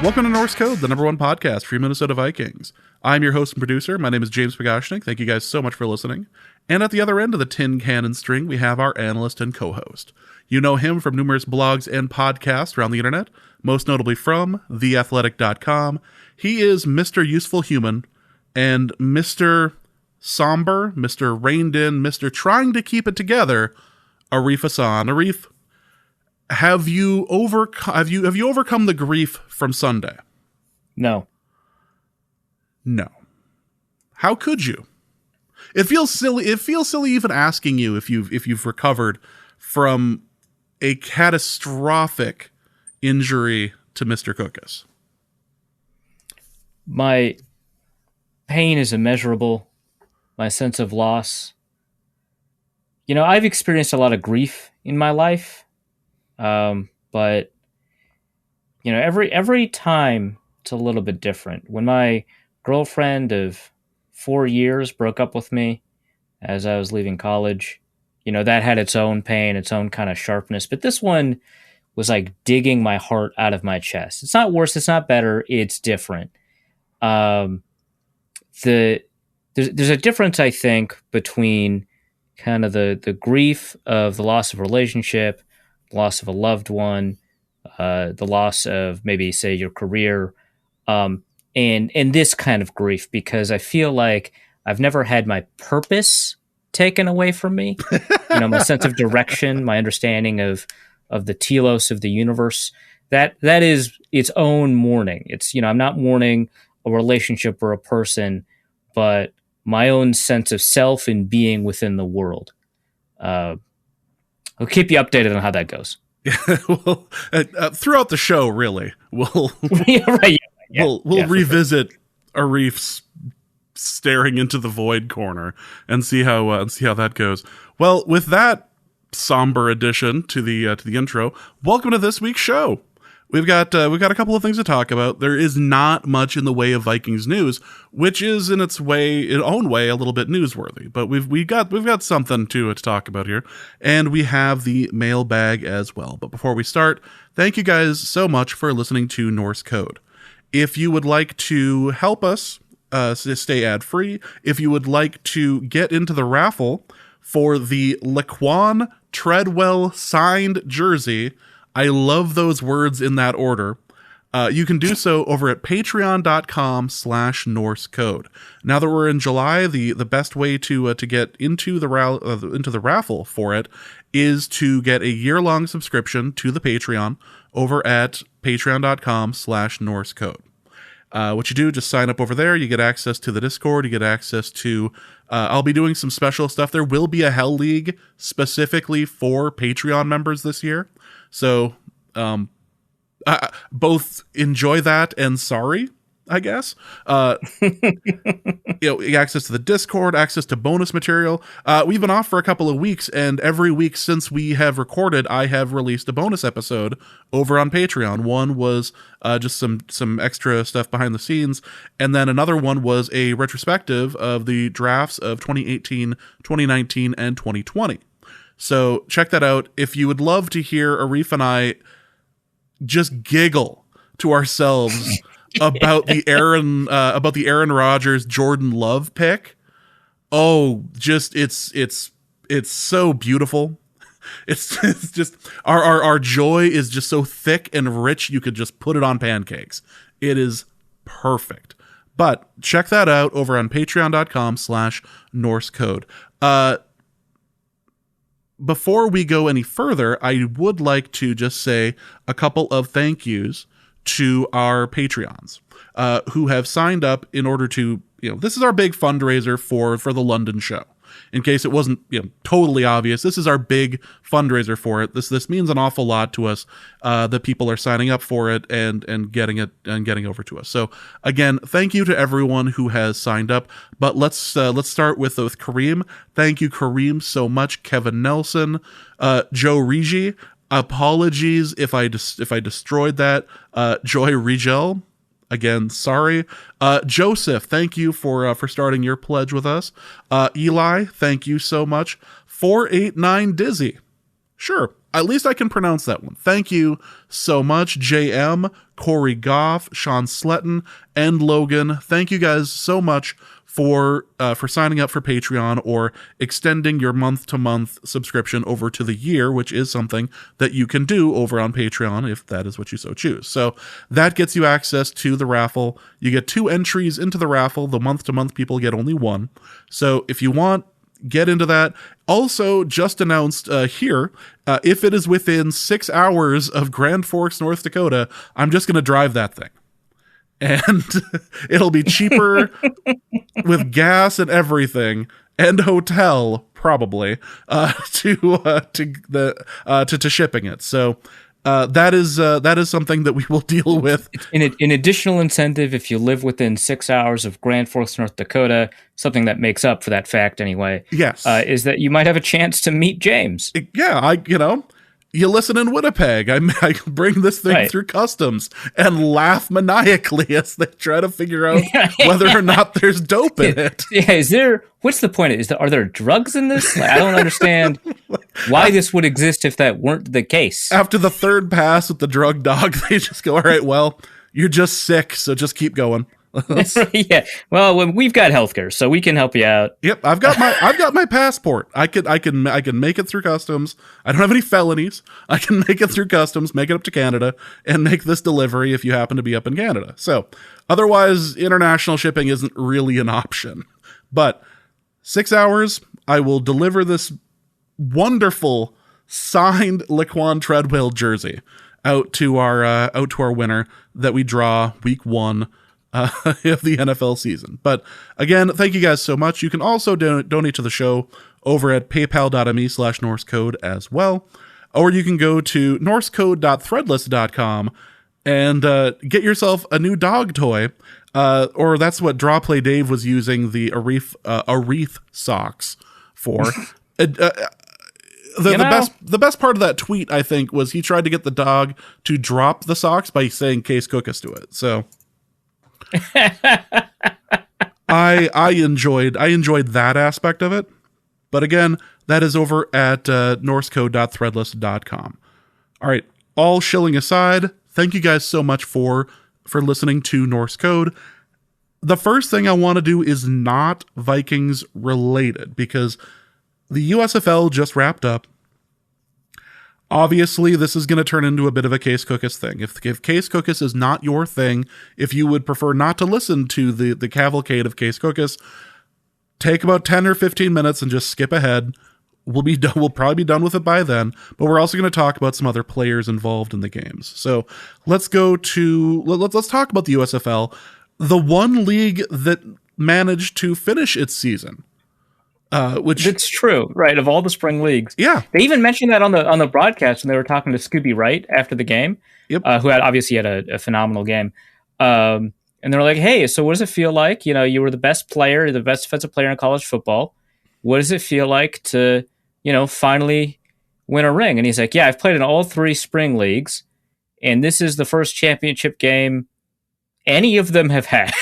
Welcome to Norse Code, the #1 podcast for your Minnesota Vikings. I'm your host and producer. My name is James Pagashnik. Thank you guys so much for listening. And at the other end of the tin cannon string, we have our analyst and co-host. You know him from numerous blogs and podcasts around the internet, most notably from theathletic.com. He is Mr. Useful Human and Mr. Somber, Mr. Reined In, Mr. Trying to Keep It Together, Arif Hassan. Arif, have you overcome the grief from Sunday? No. How could you? It feels silly. It feels silly even asking you if you've recovered from a catastrophic injury to Mr. Cookus. My pain is immeasurable. My sense of loss. You know, I've experienced a lot of grief in my life. But you know, every time it's a little bit different. When my girlfriend of 4 years broke up with me as I was leaving college, you know, that had its own pain, its own kind of sharpness. But this one was digging my heart out of my chest. It's not worse. It's not better. It's different. There's a difference, I think, between kind of the grief of the loss of a relationship, loss of a loved one, the loss of maybe, say, your career, and this kind of grief, because I feel like I've never had my purpose taken away from me. You know, my sense of direction, my understanding of the telos of the universe. That is its own mourning. It's, you know, I'm not mourning a relationship or a person, but my own sense of self and being within the world. I'll keep you updated on how that goes. Well, throughout the show, really, we'll revisit Arif's staring into the void corner and see how that goes. Well, with that somber addition to the intro, welcome to this week's show. We've got a couple of things to talk about. There is not much in the way of Vikings news, which is in its own way a little bit newsworthy. But we've got something to talk about here, and we have the mailbag as well. But before we start, thank you guys so much for listening to Norse Code. If you would like to help us stay ad free, if you would like to get into the raffle for the Laquan Treadwell signed jersey. I love those words in that order. You can do so over at patreon.com/NorseCode. Now that we're in July, the best way to get into the raffle for it is to get a year-long subscription to the Patreon over at patreon.com/NorseCode. What you do, just sign up over there. You get access to the Discord. You get access to, I'll be doing some special stuff. There will be a Hell League specifically for Patreon members this year. So, both enjoy that and sorry, I guess. Access to the Discord, access to bonus material. We've been off for a couple of weeks, and every week since we have recorded, I have released a bonus episode over on Patreon. One was just some extra stuff behind the scenes, and then another one was a retrospective of the drafts of 2018, 2019, and 2020. So check that out. If you would love to hear Arif and I just giggle to ourselves about the Aaron Rodgers Jordan Love pick, it's so beautiful. It's just our joy is just so thick and rich. You could just put it on pancakes. It is perfect. But check that out over on patreon.com/NorseCode. Before we go any further, I would like to just say a couple of thank yous to our Patreons who have signed up in order to, this is our big fundraiser for the London show. In case it wasn't totally obvious, this is our big fundraiser for it. This means an awful lot to us that people are signing up for it and getting over to us. So again, thank you to everyone who has signed up. But let's start with Kareem. Thank you, Kareem, so much. Kevin Nelson, Joe Rigi. Apologies if I destroyed that. Joy Rigel. Again, sorry. Joseph, thank you for starting your pledge with us. Eli, thank you so much. 489 Dizzy. Sure. At least I can pronounce that one. Thank you so much, JM, Corey Goff, Sean Sletton, and Logan. Thank you guys so much for signing up for Patreon or extending your month-to-month subscription over to the year, which is something that you can do over on Patreon if that is what you so choose. So that gets you access to the raffle. You get 2 entries into the raffle. The month-to-month people get only 1. So if you want, get into that. Also, just announced here, if it is within 6 hours of Grand Forks, North Dakota, I'm just going to drive that thing. And it'll be cheaper with gas and everything, and hotel probably to shipping it. So that is something that we will deal with. An additional incentive if you live within 6 hours of Grand Forks, North Dakota. Something that makes up for that fact anyway. Yes, is that you might have a chance to meet James. Yeah, you listen in Winnipeg. I bring this thing through customs and laugh maniacally as they try to figure out whether or not there's dope in it. Yeah, what's the point? Are there drugs in this? I don't understand why this would exist if that weren't the case. After the 3rd pass with the drug dog, they just go, all right, well, you're just sick, so just keep going. Yeah. Well, we've got healthcare, so we can help you out. Yep, I've got my passport. I can make it through customs. I don't have any felonies. I can make it through customs, make it up to Canada, and make this delivery if you happen to be up in Canada. So, otherwise, international shipping isn't really an option. But 6 hours, I will deliver this wonderful signed Laquan Treadwell jersey out to our winner that we draw week 1. Of the NFL season. But again, thank you guys so much. You can also donate to the show over at paypal.me/norsecode as well. Or you can go to norsecode.threadless.com and get yourself a new dog toy. Or that's what Drawplay Dave was using the Arif socks for. The best part of that tweet, I think, was he tried to get the dog to drop the socks by saying Case Cookus to it. So I enjoyed that aspect of it. But again, that is over at norsecode.threadless.com. All right, all shilling aside, thank you guys so much for listening to Norse Code. The first thing I want to do is not Vikings related because the USFL just wrapped up. Obviously, this is going to turn into a bit of a Case Cookus thing. If Case Cookus is not your thing, if you would prefer not to listen to the cavalcade of Case Cookus, take about 10 or 15 minutes and just skip ahead. We'll be done. We'll probably be done with it by then. But we're also going to talk about some other players involved in the games. So let's talk about the USFL, the one league that managed to finish its season. Which it's true, right? Of all the spring leagues, yeah, they even mentioned that on the broadcast when they were talking to Scooby Wright after the game, yep. Who had a phenomenal game, and they were like, "Hey, so what does it feel like? You were the best player, the best defensive player in college football. What does it feel like to, finally win a ring?" And he's like, "Yeah, I've played in all 3 spring leagues, and this is the first championship game any of them have had."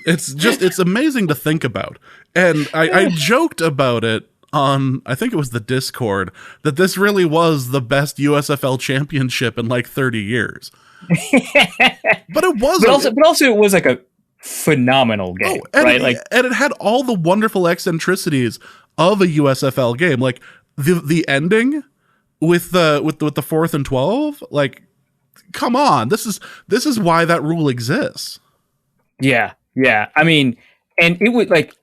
It's amazing to think about. And I joked about it on, I think it was the Discord, that this really was the best USFL championship in like 30 years. But it wasn't. But also it was like a phenomenal game, right? And it had all the wonderful eccentricities of a USFL game. Like the ending with the 4th and 12, like, come on. This is why that rule exists. Yeah. Yeah. I mean, and it was like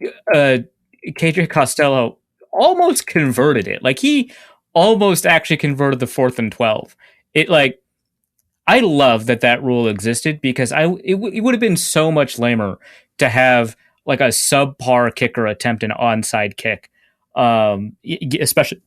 KJ Costello almost converted it. Like he almost actually converted the 4th and 12. I love that rule existed because it would have been so much lamer to have like a subpar kicker attempt an onside kick, especially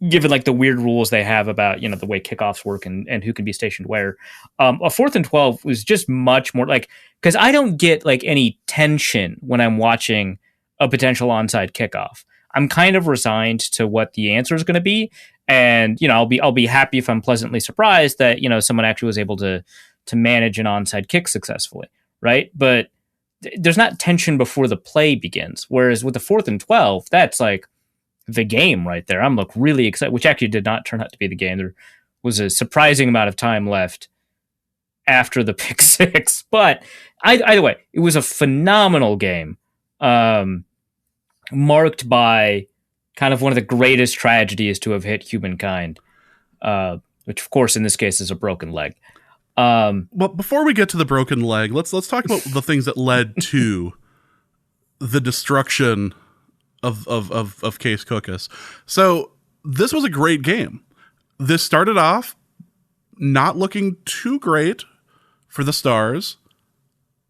given like the weird rules they have about, the way kickoffs work and who can be stationed where. A 4th and 12 was just much more like, because I don't get like any tension when I'm watching a potential onside kickoff. I'm kind of resigned to what the answer is going to be, and I'll be happy if I'm pleasantly surprised that someone actually was able to manage an onside kick successfully, right? But there's not tension before the play begins. Whereas with the 4th and 12, that's like the game right there. I'm really excited, which actually did not turn out to be the game. There was a surprising amount of time left after the pick six, but either way, it was a phenomenal game, marked by kind of one of the greatest tragedies to have hit humankind, which of course in this case is a broken leg. Well, before we get to the broken leg, let's talk about the things that led to the destruction of Case Cookus. So this was a great game. This started off not looking too great for the Stars.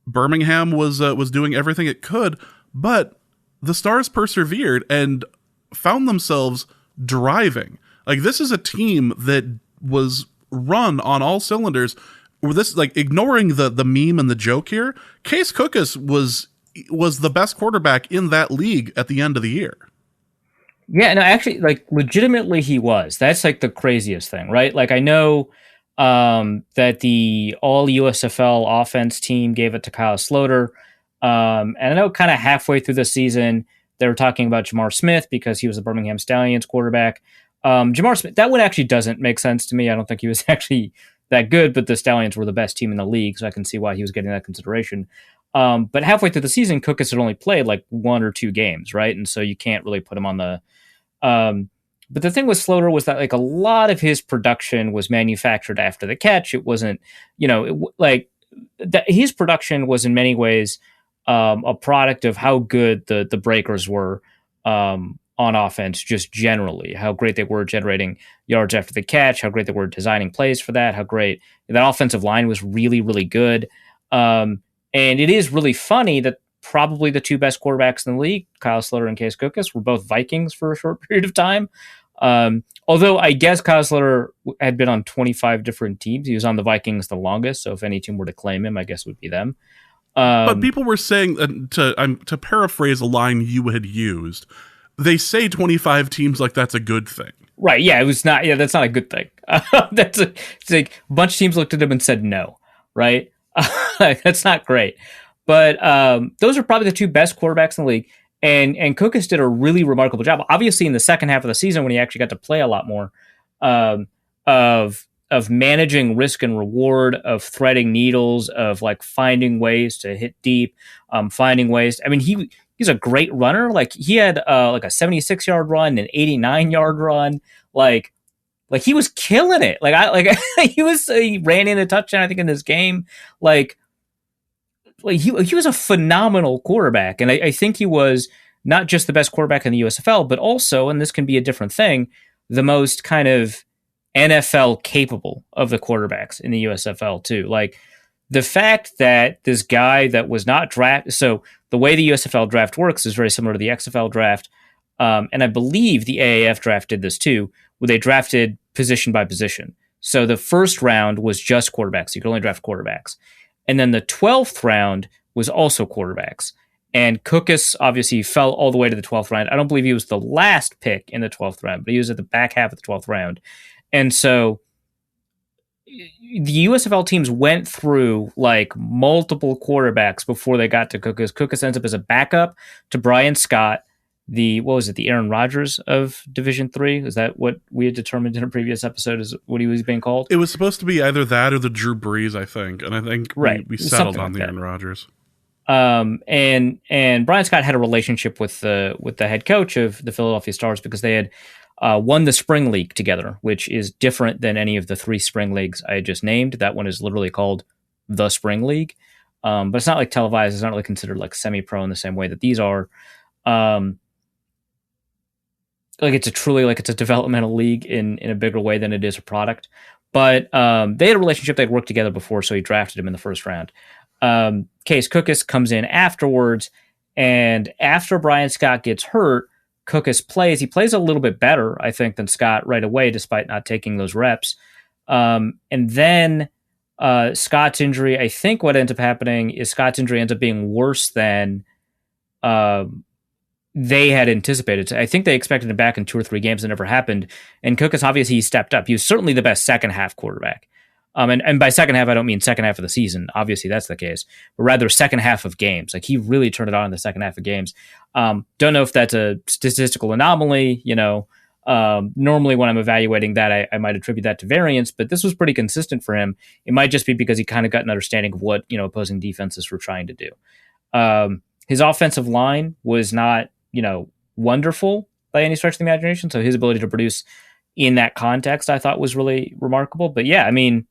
Birmingham was doing everything it could, but the Stars persevered and found themselves driving. Like, this is a team that was run on all cylinders. Or this, like, ignoring the meme and the joke here, Case Cookus was the best quarterback in that league at the end of the year. Yeah, no, actually, like, legitimately he was. That's like the craziest thing, right? Like, I know that the all USFL offense team gave it to Kyle Sloter. And I know kind of halfway through the season, they were talking about Jamar Smith because he was the Birmingham Stallions quarterback. Jamar Smith, that one actually doesn't make sense to me. I don't think he was actually that good, but the Stallions were the best team in the league, so I can see why he was getting that consideration. But halfway through the season, Cookus had only played like 1 or 2 games, right? And so you can't really put him on the... but the thing with Sloter was that like a lot of his production was manufactured after the catch. It wasn't, his production was in many ways a product of how good the breakers were on offense, just generally, how great they were generating yards after the catch, how great they were designing plays for that, how great that offensive line was really, really good. And it is really funny that probably the 2 best quarterbacks in the league, Kyle Sloter and Case Cookus, were both Vikings for a short period of time. Although I guess Kyle Sloter had been on 25 different teams. He was on the Vikings the longest, so if any team were to claim him, I guess it would be them. But people were saying, to paraphrase a line you had used, they say 25 teams like that's a good thing. Right, yeah, it was not. Yeah, that's not a good thing. It's like a bunch of teams looked at him and said no, right? That's not great. But those are probably the 2 best quarterbacks in the league. And Cookus did a really remarkable job. Obviously, in the second half of the season, when he actually got to play a lot more, of managing risk and reward, of threading needles, of like finding ways to hit deep, finding ways. I mean, he's a great runner. Like, he had like a 76-yard run, an 89-yard run. Like he was killing it. He ran in a touchdown, I think, in this game. Like he was a phenomenal quarterback. And I think he was not just the best quarterback in the USFL, but also, and this can be a different thing, the most kind of NFL capable of the quarterbacks in the USFL too. Like, the fact that this guy that was not drafted, so the way the USFL draft works is very similar to the XFL draft. And I believe the AAF draft did this too, where they drafted position by position. So the first round was just quarterbacks. You could only draft quarterbacks. And then the 12th round was also quarterbacks. And Cookus obviously fell all the way to the 12th round. I don't believe he was the last pick in the 12th round, but he was at the back half of the 12th round. And so the USFL teams went through like multiple quarterbacks before they got to Cookus. Cookus ends up as a backup to Brian Scott, the Aaron Rodgers of Division III? Is that what we had determined in a previous episode is what he was being called? It was supposed to be either that or the Drew Brees, I think. And I think we settled on the Aaron Rodgers. And Brian Scott had a relationship with the head coach of the Philadelphia Stars because they had won the Spring League together, which is different than any of the 3 Spring Leagues I had just named. That one is literally called the Spring League. But it's not like televised. It's not really considered like semi-pro in the same way that these are. It's a developmental league in a bigger way than it is a product. But they had a relationship. They'd worked together before, so he drafted him in the first round. Case Cookus comes in afterwards, and after Brian Scott gets hurt, Cookus plays. He plays a little bit better, I think, than Scott right away, despite not taking those reps. And then Scott's injury, I think what ends up happening is Scott's injury ends up being worse than they had anticipated. I think they expected him back in 2 or 3 games. That never happened. And Cookus, obviously, he stepped up. He was certainly the best second half quarterback. And by second half, I don't mean second half of the season. Obviously, that's the case, but rather second half of games. Like he really turned it on in the second half of games. Don't know if that's a statistical anomaly. Normally when I'm evaluating that, I might attribute that to variance, but this was pretty consistent for him. It might just be because he kind of got an understanding of what opposing defenses were trying to do. His offensive line was not wonderful by any stretch of the imagination, so his ability to produce in that context, I thought was really remarkable. But yeah, I mean,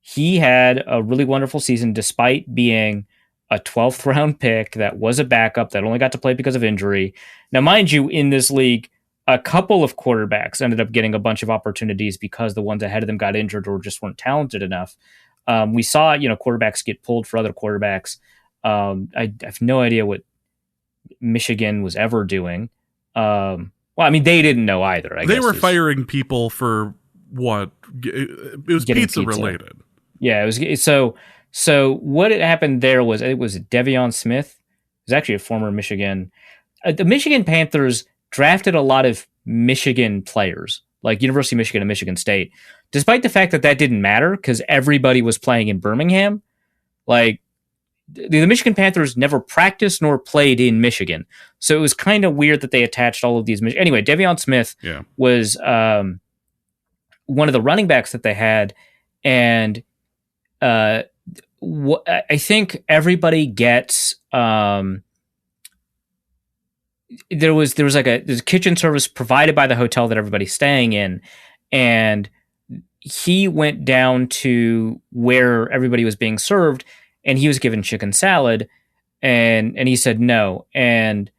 he had a really wonderful season despite being a 12th round pick that was a backup that only got to play because of injury. Now, mind you, in this league, a couple of quarterbacks ended up getting a bunch of opportunities because the ones ahead of them got injured or just weren't talented enough. We saw, quarterbacks get pulled for other quarterbacks. I have no idea what Michigan was ever doing. Well, I mean, they didn't know either. They were firing people for what? It was pizza related. Yeah, it was. So what had happened there was it was Devion Smith. He was actually a former Michigan. The Michigan Panthers drafted a lot of Michigan players, like University of Michigan and Michigan State, despite the fact that didn't matter because everybody was playing in Birmingham. Like the Michigan Panthers never practiced nor played in Michigan, so it was kind of weird that they attached all of these. Anyway, Devion Smith was one of the running backs that they had, and I think everybody gets. There was like there's a kitchen service provided by the hotel that everybody's staying in, and he went down to where everybody was being served, and he was given chicken salad, and he said no, and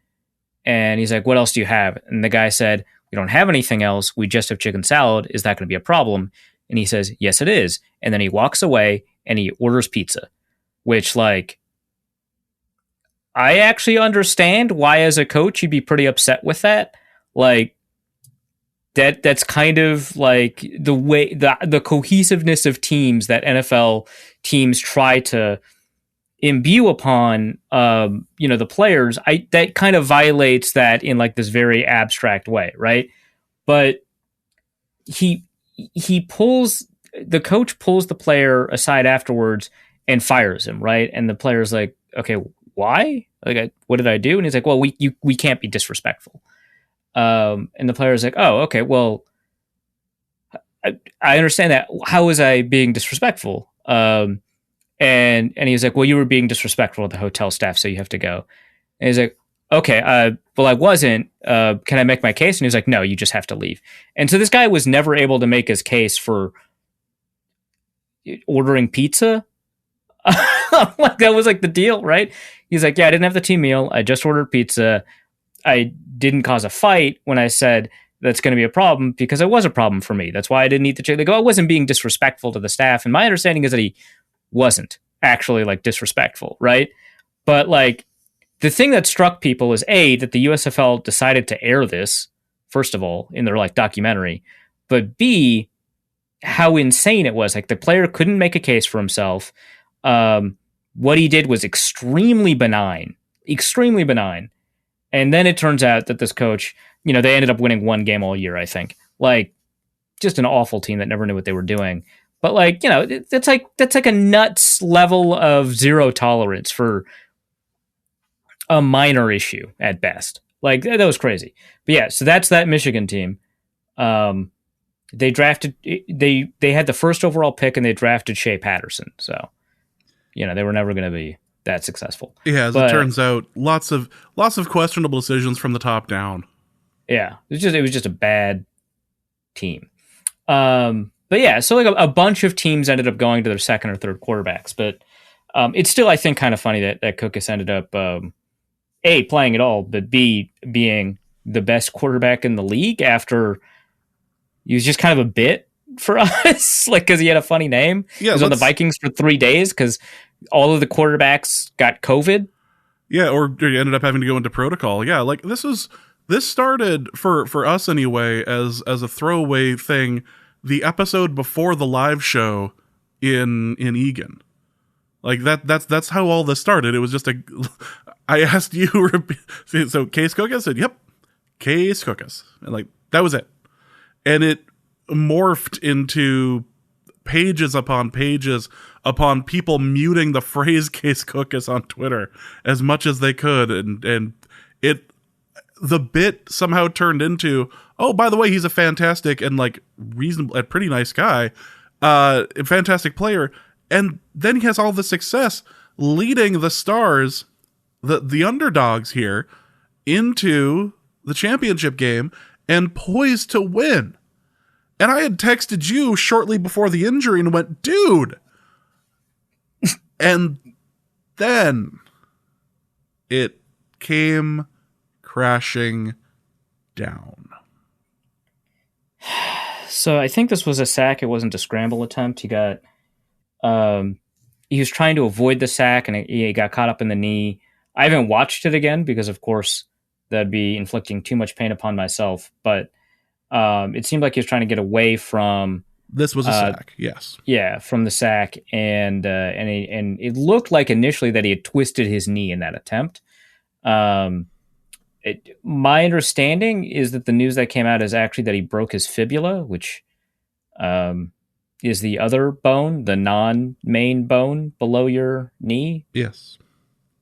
he's like, "What else do you have?" And the guy said, "We don't have anything else. We just have chicken salad. Is that going to be a problem?" And he says, "Yes, it is." And then he walks away and he orders pizza, which like. I actually understand why, as a coach, you'd be pretty upset with that. Like that's kind of like the way the cohesiveness of teams that NFL teams try to imbue upon, the players. That kind of violates that in like this very abstract way, right? But the coach pulls the player aside afterwards and fires him, right? And the player's like, okay. Why? Like, what did I do? And he's like, well, we can't be disrespectful. And the player's like, oh, okay, well, I understand that. How was I being disrespectful? And he's like, well, you were being disrespectful to the hotel staff, so you have to go. And he's like, okay, well, I wasn't. Can I make my case? And he's like, no, you just have to leave. And so this guy was never able to make his case for ordering pizza. Like that was like the deal, right? He's like, yeah, I didn't have the team meal. I just ordered pizza. I didn't cause a fight when I said that's going to be a problem because it was a problem for me. That's why I didn't eat the chicken. They go, I wasn't being disrespectful to the staff. And my understanding is that he wasn't actually like disrespectful, right? But like the thing that struck people is that the USFL decided to air this, first of all, in their like documentary, but B, how insane it was. Like the player couldn't make a case for himself. What he did was extremely benign. And then it turns out that this coach, they ended up winning one game all year, I think. Like, just an awful team that never knew what they were doing. But like, that's like a nuts level of zero tolerance for a minor issue at best. Like, that was crazy. But yeah, so that's that Michigan team. They drafted, they had the first overall pick and they drafted Shea Patterson. So, they were never going to be that successful. Yeah, as it turns out, lots of questionable decisions from the top down. Yeah, it was just a bad team. But yeah, so like a bunch of teams ended up going to their second or third quarterbacks. But it's still, I think, kind of funny that Cookus ended up A, playing it all, but B, being the best quarterback in the league after he was just kind of a bit for us, like because he had a funny name. Yeah, he was on the Vikings for 3 days because all of the quarterbacks got COVID. Yeah, or you ended up having to go into protocol. Yeah, like this started for us anyway as a throwaway thing. The episode before the live show in Egan, like that's how all this started. It was just I asked you, so Case Cookus said, "Yep, Case Cookus," and like that was it, and it morphed into pages upon pages upon people muting the phrase Case Cookus on Twitter as much as they could, and the bit somehow turned into, oh, by the way, he's a fantastic and like reasonable, a pretty nice guy, a fantastic player, and then he has all the success leading the Stars, the underdogs here, into the championship game and poised to win. And I had texted you shortly before the injury and went, dude. And then it came crashing down. So I think this was a sack. It wasn't a scramble attempt. He got, he was trying to avoid the sack and he got caught up in the knee. I haven't watched it again because, of course, that'd be inflicting too much pain upon myself. But it seemed like he was trying to get away from. This was a sack, yes. Yeah, from the sack, and it looked like initially that he had twisted his knee in that attempt. My understanding is that the news that came out is actually that he broke his fibula, which is the other bone, the non-main bone below your knee. Yes.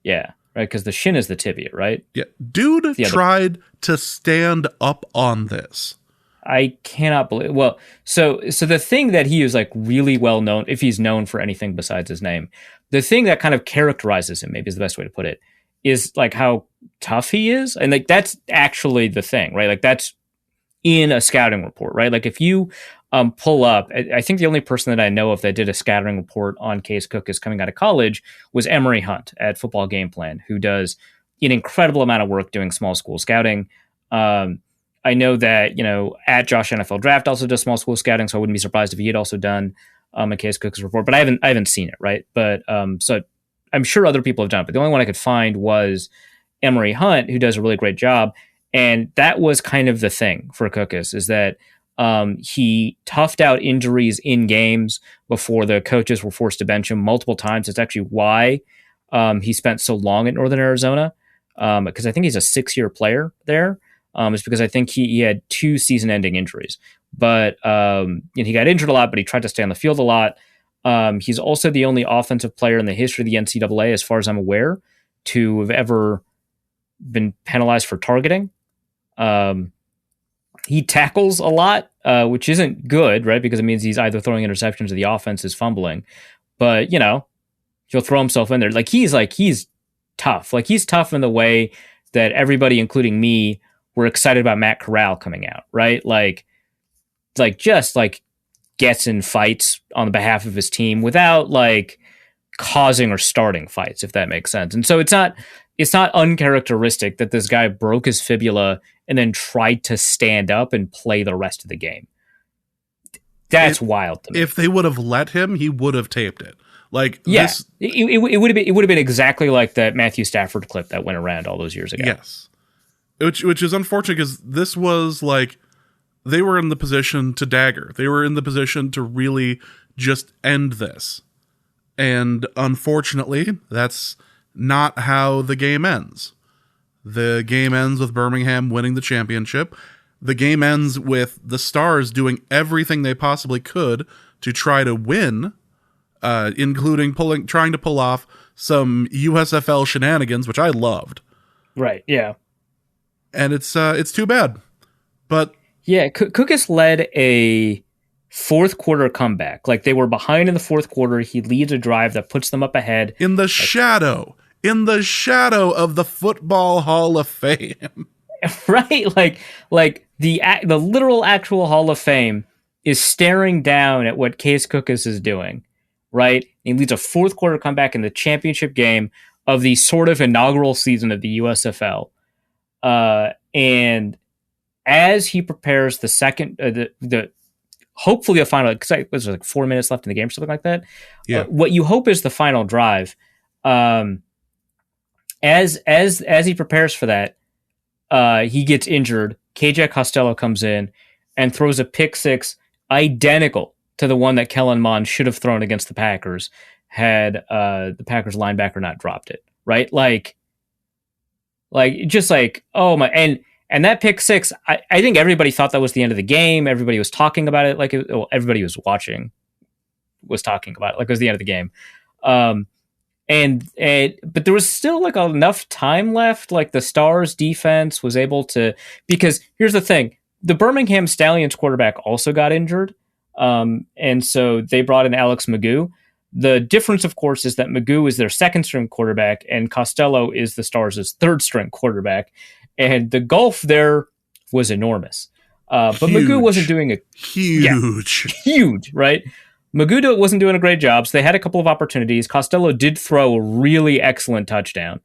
Yeah, right, because the shin is the tibia, right? Yeah, dude tried to stand up on this. I cannot believe. Well, so the thing that he is like really well known, if he's known for anything besides his name, the thing that kind of characterizes him, maybe is the best way to put it, is like how tough he is, and like that's actually the thing, right? Like that's in a scouting report, right? Like if you pull up, I think the only person that I know of that did a scouting report on Case Cookus coming out of college was Emory Hunt at Football Game Plan, who does an incredible amount of work doing small school scouting. I know that, at Josh NFL Draft also does small school scouting, so I wouldn't be surprised if he had also done a Case Cookus report, but I haven't seen it, right? But so I'm sure other people have done it, but the only one I could find was Emory Hunt, who does a really great job, and that was kind of the thing for Cookus, is that he toughed out injuries in games before the coaches were forced to bench him multiple times. It's actually why he spent so long at Northern Arizona, because I think he's a 6-year player there. It's because I think he had 2 season-ending injuries. But he got injured a lot, but he tried to stay on the field a lot. He's also the only offensive player in the history of the NCAA, as far as I'm aware, to have ever been penalized for targeting. He tackles a lot, which isn't good, right? Because it means he's either throwing interceptions or the offense is fumbling. But, he'll throw himself in there. He's tough. Like, he's tough in the way that everybody, including me, were excited about Matt Corral coming out, right? Just gets in fights on behalf of his team without causing or starting fights, if that makes sense. And so it's not uncharacteristic that this guy broke his fibula and then tried to stand up and play the rest of the game. That's wild to me. If they would have let him, he would have taped it. It would have been exactly like that Matthew Stafford clip that went around all those years ago. Yes. Which is unfortunate, because this was they were in the position to dagger. They were in the position to really just end this. And unfortunately, that's not how the game ends. The game ends with Birmingham winning the championship. The game ends with the Stars doing everything they possibly could to try to win, including trying to pull off some USFL shenanigans, which I loved. Right, yeah. And it's too bad. But yeah, Cookus led a fourth quarter comeback. They were behind in the fourth quarter. He leads a drive that puts them up ahead. In the shadow of the Football Hall of Fame. Right? The literal actual Hall of Fame is staring down at what Case Cookus is doing. Right? He leads a fourth quarter comeback in the championship game of the sort of inaugural season of the USFL. And as he prepares the second, hopefully a final, because it was 4 minutes left in the game or something like that. Yeah. What you hope is the final drive. As he prepares for that, he gets injured. KJ Costello comes in and throws a pick six identical to the one that Kellen Mond should have thrown against the Packers had the Packers linebacker not dropped it. Right? Oh my, and that pick six, I think everybody thought that was the end of the game. Everybody was talking about it everybody was watching was talking about it, like it was the end of the game. But there was still like enough time left. Like the Stars defense was able to, because here's the thing, the Birmingham Stallions quarterback also got injured. And so they brought in Alex Magoo. The difference, of course, is that Magoo is their second string quarterback and Costello is the Stars' third string quarterback. And the gulf there was enormous. But Magoo wasn't doing huge, right? Magoo wasn't doing a great job, so they had a couple of opportunities. Costello did throw a really excellent touchdown.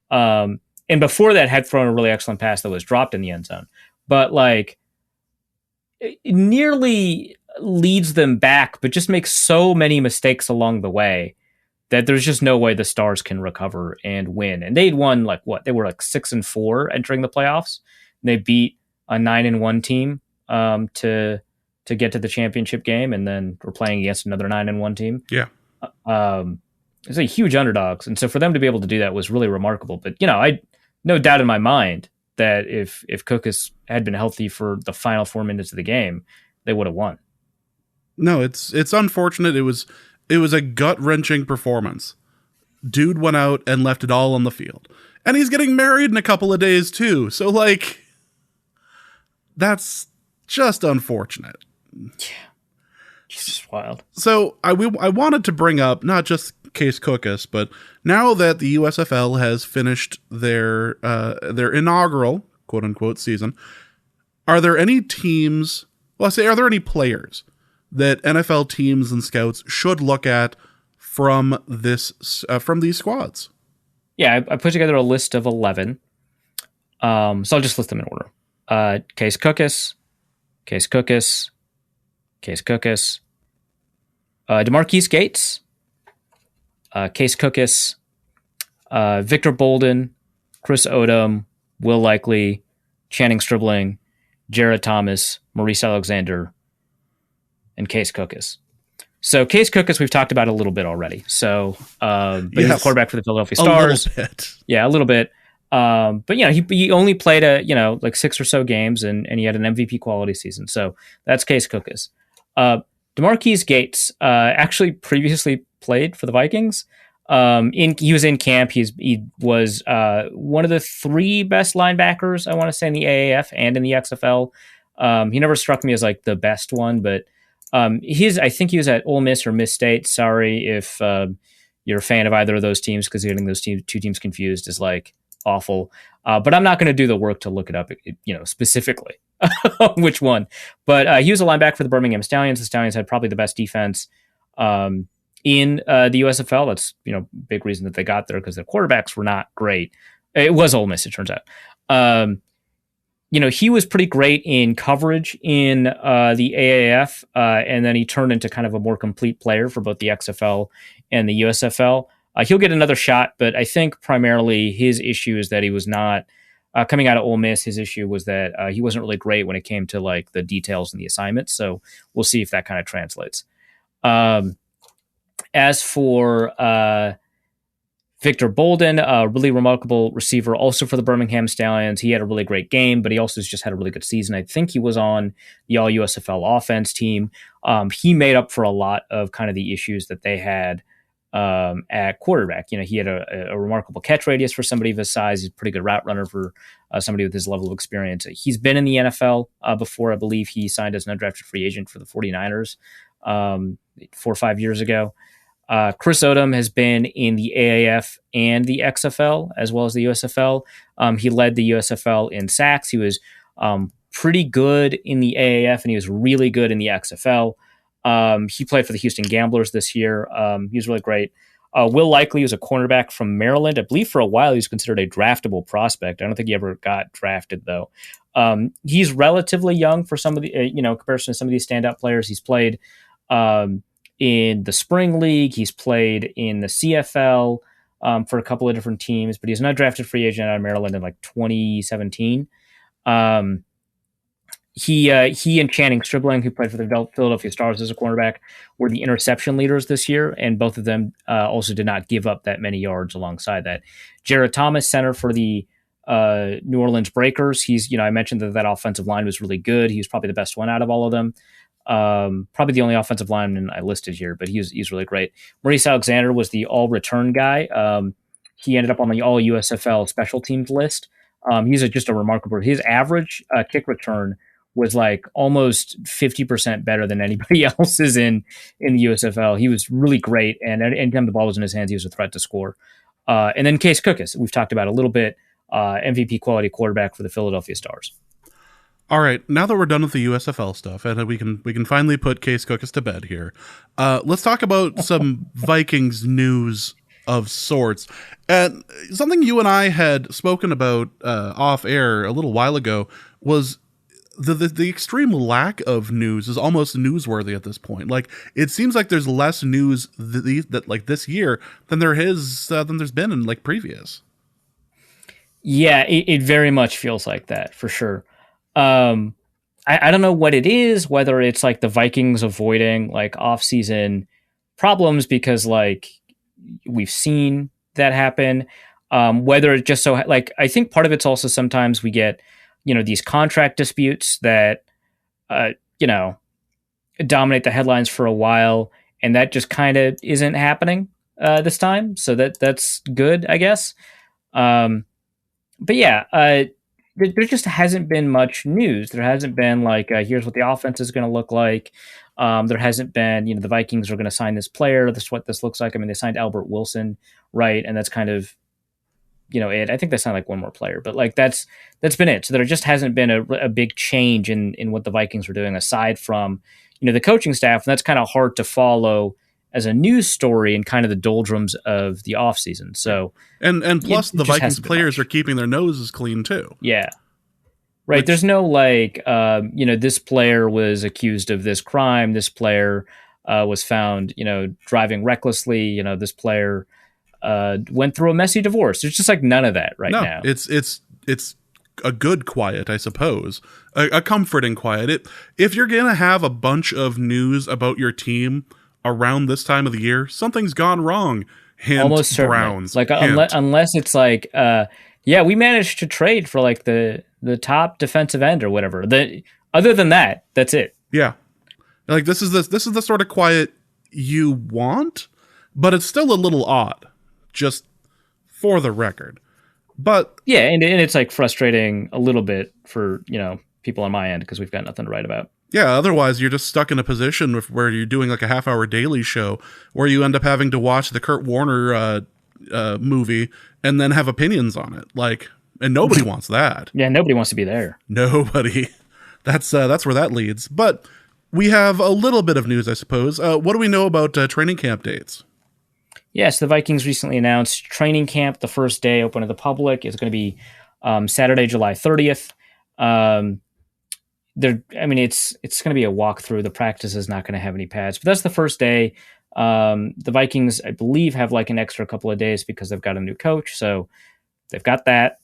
And before that had thrown a really excellent pass that was dropped in the end zone. But like, it nearly leads them back, but just makes so many mistakes along the way that there's just no way the Stars can recover and win. And they'd won like what? They were like 6-4 entering the playoffs. And they beat a 9-1 team to get to the championship game, and then we're playing against another 9-1 team. Yeah. It's a huge underdogs. And so for them to be able to do that was really remarkable. But, I no doubt in my mind that if Cookus had been healthy for the final 4 minutes of the game, they would have won. No, it's unfortunate. It was a gut-wrenching performance. Dude went out and left it all on the field. And he's getting married in a couple of days too. So like, that's just unfortunate. Yeah, it's just wild. So I wanted to bring up not just Case Cookus, but now that the USFL has finished their inaugural quote unquote season, are there any teams? Well, are there any players that NFL teams and scouts should look at from these squads? Yeah, I put together a list of 11. So I'll just list them in order. Case Cookus. DeMarquise Gates, Case Cookus, Victor Bolden, Chris Odom, Will Likely, Channing Stribling, Jared Thomas, Maurice Alexander, and Case Cookus. So Case Cookus we've talked about a little bit already. So but he's a quarterback for the Philadelphia Stars. A little bit. Yeah, a little bit. But he only played like 6 or so games and he had an MVP quality season. So that's Case Cookus. DeMarquise Gates actually previously played for the Vikings. He was in camp. He was one of the 3 best linebackers, I want to say, in the AAF and in the XFL. He never struck me as like the best one, but I think he was at Ole Miss or Miss State. Sorry if you're a fan of either of those teams, because getting those two teams confused is like awful. But I'm not going to do the work to look it up, specifically which one. But he was a linebacker for the Birmingham Stallions. The Stallions had probably the best defense in the USFL. That's big reason that they got there, because their quarterbacks were not great. It was Ole Miss, it turns out. He was pretty great in coverage in the AAF, and then he turned into kind of a more complete player for both the XFL and the USFL. He'll get another shot, but I think primarily his issue is that he was not coming out of Ole Miss. His issue was that he wasn't really great when it came to like the details and the assignments. So we'll see if that kind of translates. As for Victor Bolden, a really remarkable receiver, also for the Birmingham Stallions. He had a really great game, but he also just had a really good season. I think he was on the All USFL offense team. He made up for a lot of kind of the issues that they had at quarterback. He had a remarkable catch radius for somebody of his size. He's a pretty good route runner for somebody with his level of experience. He's been in the NFL before. I believe he signed as an undrafted free agent for the 49ers 4 or 5 years ago. Chris Odom has been in the AAF and the XFL as well as the USFL. He led the USFL in sacks. He was pretty good in the AAF, and he was really good in the XFL. He played for the Houston Gamblers this year. He was really great. Will Likely was a cornerback from Maryland. I believe for a while he was considered a draftable prospect. I don't think he ever got drafted, though. He's relatively young for some of the, comparison to some of these standout players. He's played in the Spring League. He's played in the CFL for a couple of different teams, but he's an undrafted free agent out of Maryland in like 2017. He and Channing Stribling, who played for the Philadelphia Stars as a cornerback, were the interception leaders this year, and both of them also did not give up that many yards alongside that. Jared Thomas, center for the New Orleans Breakers. He's, I mentioned that offensive line was really good. He was probably the best one out of all of them. Probably the only offensive lineman I listed here, but he's really great. Maurice Alexander was the all return guy. He ended up on the all USFL special teams list. He's just a remarkable. His average kick return was like almost 50% better than anybody else's in the USFL. He was really great, and anytime the ball was in his hands, he was a threat to score. And then Case Cookus, we've talked about a little bit, MVP quality quarterback for the Philadelphia Stars. All right, now that we're done with the USFL stuff, and we can finally put Case Cookus to bed here, let's talk about some Vikings news of sorts. And something you and I had spoken about off air a little while ago was the extreme lack of news is almost newsworthy at this point. Like, it seems like there's less news that like this year than there's been in like previous. Yeah, it very much feels like that for sure. I don't know what it is, whether it's like the Vikings avoiding like off-season problems because like we've seen that happen. Whether it just so like I think part of it's also sometimes we get these contract disputes that dominate the headlines for a while, and that just kind of isn't happening this time. So that's good, I guess. But yeah, there just hasn't been much news. There hasn't been like, here's what the offense is going to look like. There hasn't been, the Vikings are going to sign this player. This is what this looks like. I mean, they signed Albert Wilson, right? And that's kind of, it. I think they signed like one more player, but like that's been it. So there just hasn't been a big change in what the Vikings were doing aside from, the coaching staff. And that's kind of hard to follow as a news story in kind of the doldrums of the offseason. So and plus the Vikings players are keeping their noses clean too. Yeah. Right. There's no like, this player was accused of this crime. This player was found, driving recklessly. This player went through a messy divorce. There's just like none of that right now. It's a good quiet, I suppose, a comforting quiet. If you're going to have a bunch of news about your team around this time of the year, something's gone wrong. Hint, almost certainly. Browns. Like hint. Unless it's like, we managed to trade for like the top defensive end or whatever. Other than that, that's it. Yeah, like this is the sort of quiet you want, but it's still a little odd, just for the record. But yeah, and it's like frustrating a little bit for people on my end because we've got nothing to write about. Yeah, otherwise you're just stuck in a position where you're doing like a half-hour daily show where you end up having to watch the Kurt Warner movie and then have opinions on it. Like, and nobody wants that. Yeah, nobody wants to be there. Nobody. That's where that leads. But we have a little bit of news, I suppose. What do we know about training camp dates? Yes, the Vikings recently announced training camp. The first day open to the public is going to be Saturday, July 30th. It's going to be a walkthrough. The practice is not going to have any pads, but that's the first day. The Vikings, I believe, have like an extra couple of days because they've got a new coach, so they've got that.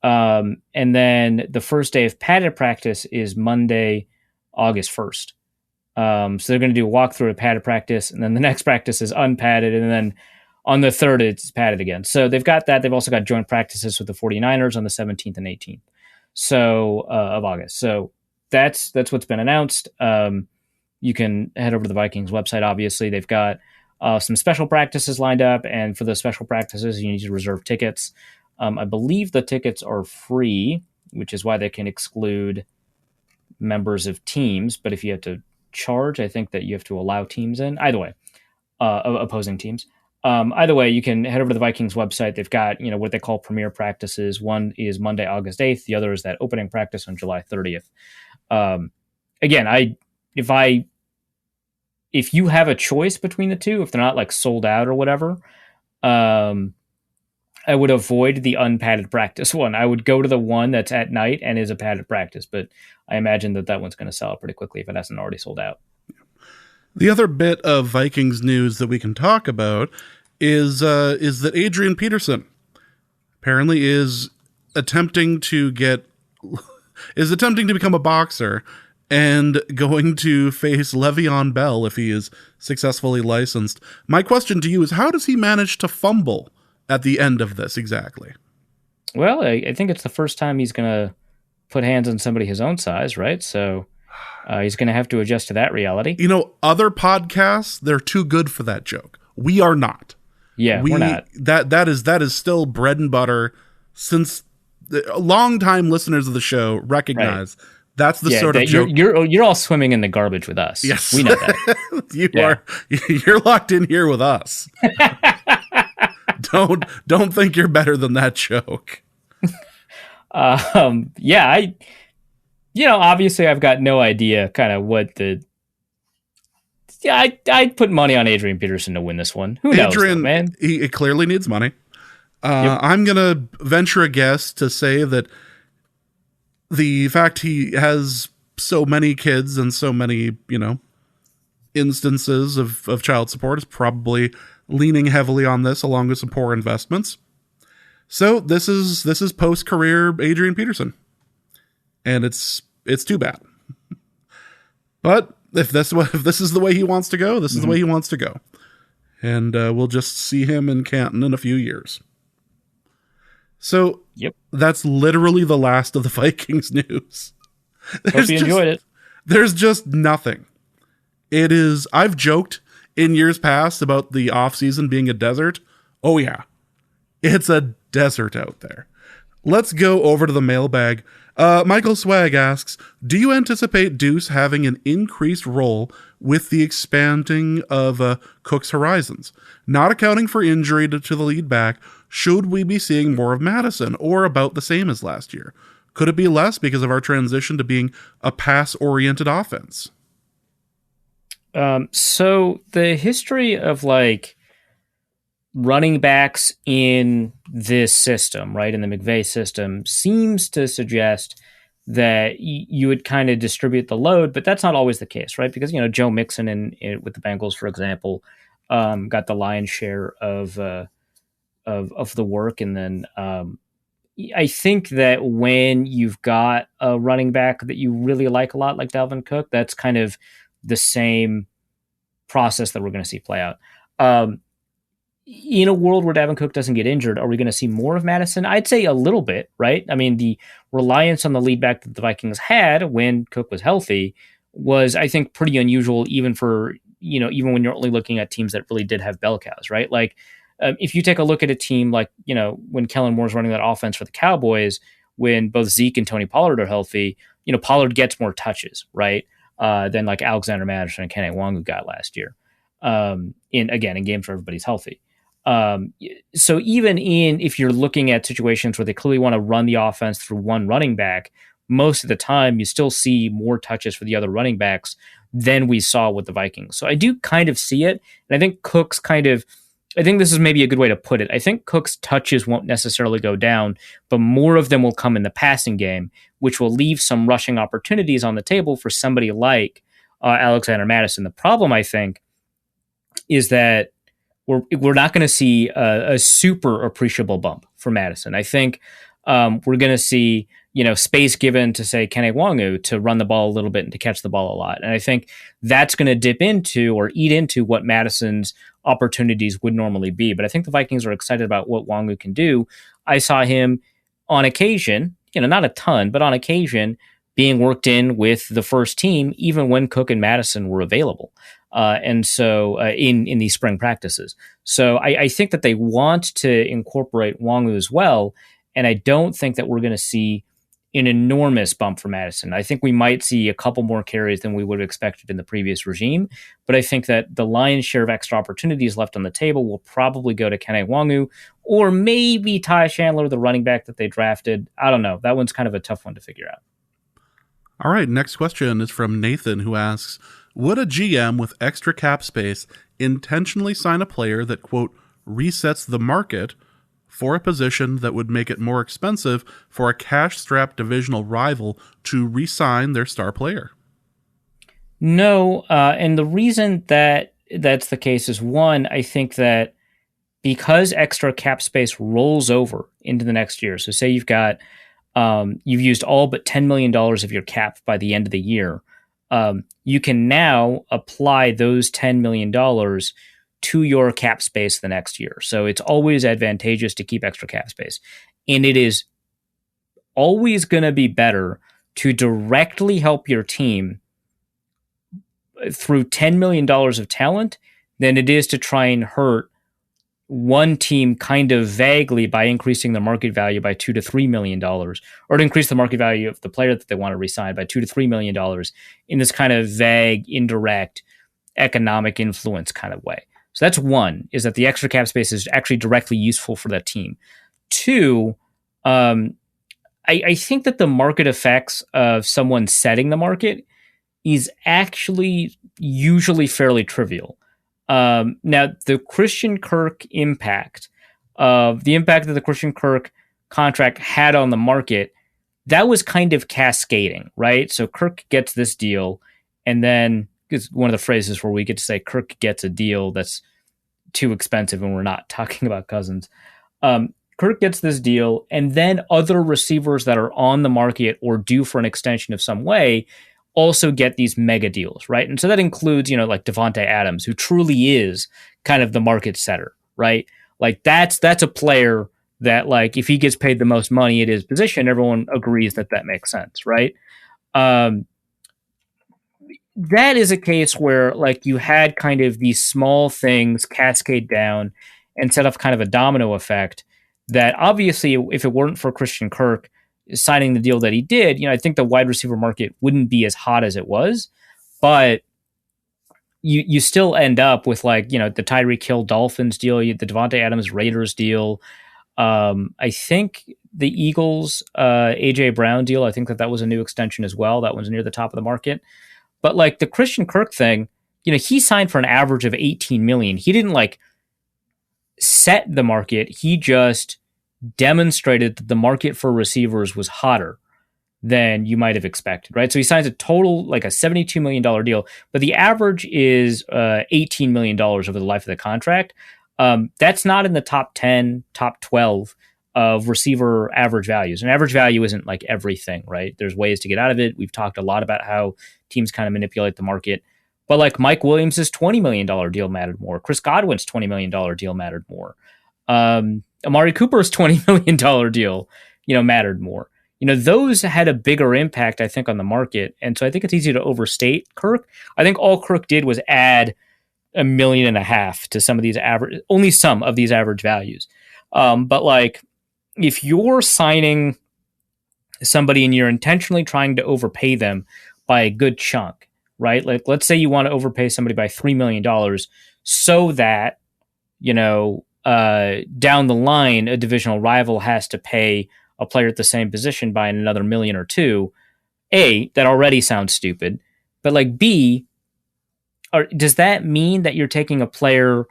And then the first day of padded practice is Monday, August 1st. So they're going to do a walkthrough of padded practice, and then the next practice is unpadded, and then on the 3rd, it's padded again. So they've got that. They've also got joint practices with the 49ers on the 17th and 18th of August. So that's what's been announced. You can head over to the Vikings website. Obviously, they've got some special practices lined up, and for those special practices, you need to reserve tickets. I believe the tickets are free, which is why they can exclude members of teams. But if you have to charge, I think that you have to allow teams in. Either way, opposing teams. Either way, you can head over to the Vikings website. They've got what they call premier practices. One is Monday, August 8th. The other is that opening practice on July 30th. Again, if you have a choice between the two, if they're not like sold out or whatever, I would avoid the unpadded practice one. I would go to the one that's at night and is a padded practice, but I imagine that one's going to sell out pretty quickly if it hasn't already sold out. The other bit of Vikings news that we can talk about is that Adrian Peterson apparently is attempting to become a boxer and going to face Le'Veon Bell if he is successfully licensed. My question to you is, how does he manage to fumble at the end of this exactly? Well, I think it's the first time he's going to put hands on somebody his own size, right? So He's going to have to adjust to that reality. You know, other podcasts, they're too good for that joke. We are not. Yeah, we're not. That is still bread and butter. Since long-time listeners of the show recognize that's the sort of joke. You're all swimming in the garbage with us. Yes, we know that. You're locked in here with us. Don't think you're better than that joke. Obviously I've got no idea kind of what the. Yeah, I'd put money on Adrian Peterson to win this one. Who knows, though, man? He clearly needs money. I'm going to venture a guess to say that the fact he has so many kids and so many, instances of child support is probably leaning heavily on this along with some poor investments. So this is post-career Adrian Peterson. And it's too bad. But if this is the way he wants to go, this is the way he wants to go. And we'll just see him in Canton in a few years. So that's literally the last of the Vikings news. Hope you enjoyed it. There's just nothing. I've joked in years past about the offseason being a desert. Oh yeah, it's a desert out there. Let's go over to the mailbag. Michael Swag asks, do you anticipate Deuce having an increased role with the expanding of Cook's horizons? Not accounting for injury to the lead back, should we be seeing more of Madison or about the same as last year? Could it be less because of our transition to being a pass-oriented offense? So the history of running backs in this system, right, in the McVay system, seems to suggest that you would kind of distribute the load, but that's not always the case, right? Because, Joe Mixon with the Bengals, for example, got the lion's share of the work. And then I think that when you've got a running back that you really like a lot, like Dalvin Cook, that's kind of the same process that we're going to see play out. In a world where Dalvin Cook doesn't get injured, are we going to see more of Madison? I'd say a little bit, right? I mean, the reliance on the lead back that the Vikings had when Cook was healthy was, I think, pretty unusual, even when you're only looking at teams that really did have bell cows, right? If you take a look at a team like, when Kellen Moore's running that offense for the Cowboys, when both Zeke and Tony Pollard are healthy, Pollard gets more touches, right? Than like Alexander Madison and Kene Nwangwu got last year. In games where everybody's healthy. So even if you're looking at situations where they clearly want to run the offense through one running back, most of the time you still see more touches for the other running backs than we saw with the Vikings. So I do kind of see it. And I think I think this is maybe a good way to put it. I think Cook's touches won't necessarily go down, but more of them will come in the passing game, which will leave some rushing opportunities on the table for somebody like Alexander Madison. The problem, I think, is that we're not going to see a super appreciable bump for Madison. I think we're going to see space given to, say, Kene Nwangwu to run the ball a little bit and to catch the ball a lot. And I think that's going to dip into or eat into what Madison's opportunities would normally be. But I think the Vikings are excited about what Nwangwu can do. I saw him on occasion, not a ton, but on occasion, being worked in with the first team, even when Cook and Madison were available. And so in these spring practices. So I think that they want to incorporate Nwangwu as well. And I don't think that we're going to see an enormous bump for Madison. I think we might see a couple more carries than we would have expected in the previous regime. But I think that the lion's share of extra opportunities left on the table will probably go to Kene Nwangwu or maybe Ty Chandler, the running back that they drafted. I don't know. That one's kind of a tough one to figure out. All right, next question is from Nathan, who asks, would a GM with extra cap space intentionally sign a player that, quote, resets the market for a position that would make it more expensive for a cash-strapped divisional rival to re-sign their star player? No, and the reason that that's the case is, one, I think that because extra cap space rolls over into the next year, so say you've used all but $10 million of your cap by the end of the year, you can now apply those $10 million to your cap space the next year. So it's always advantageous to keep extra cap space. And it is always going to be better to directly help your team through $10 million of talent than it is to try and hurt one team kind of vaguely by increasing the market value by $2 to $3 million, or to increase the market value of the player that they want to resign by $2 to $3 million in this kind of vague, indirect economic influence kind of way. So that's one, is that the extra cap space is actually directly useful for that team. Two, I think that the market effects of someone setting the market is actually usually fairly trivial. Now, the Christian Kirk impact, the impact that the Christian Kirk contract had on the market, that was kind of cascading, right? So Kirk gets this deal, and then it's one of the phrases where we get to say Kirk gets a deal that's too expensive, and we're not talking about Cousins. Kirk gets this deal, and then other receivers that are on the market or due for an extension of some way also get these mega deals, right? And so that includes, like Devontae Adams, who truly is kind of the market setter, right? Like that's a player that, like, if he gets paid the most money at his position, everyone agrees that makes sense, right? That is a case where, like, you had kind of these small things cascade down and set off kind of a domino effect that obviously, if it weren't for Christian Kirk signing the deal that he did, I think the wide receiver market wouldn't be as hot as it was, but you still end up with, like, the Tyreek Hill Dolphins deal, the Devontae Adams Raiders deal. I think the Eagles AJ Brown deal, I think that was a new extension as well. That one's near the top of the market. But, like, the Christian Kirk thing, he signed for an average of $18 million. He didn't, like, set the market. He just demonstrated that the market for receivers was hotter than you might have expected, right? So he signs a total, like, a $72 million deal, but the average is $18 million over the life of the contract. That's not in the top 10, top 12 of receiver average values. And average value isn't, like, everything, right? There's ways to get out of it. We've talked a lot about how teams kind of manipulate the market. But, like, Mike Williams' $20 million deal mattered more. Chris Godwin's $20 million deal mattered more. Amari Cooper's $20 million deal, mattered more. Those had a bigger impact, I think, on the market. And so I think it's easy to overstate Kirk. I think all Kirk did was add $1.5 million to some of these only some of these average values. But, like, if you're signing somebody and you're intentionally trying to overpay them by a good chunk, right? Like, let's say you want to overpay somebody by $3 million so that, down the line, a divisional rival has to pay a player at the same position by another $1 million or $2 million. A, that already sounds stupid. But, like, B, does that mean that you're taking a player,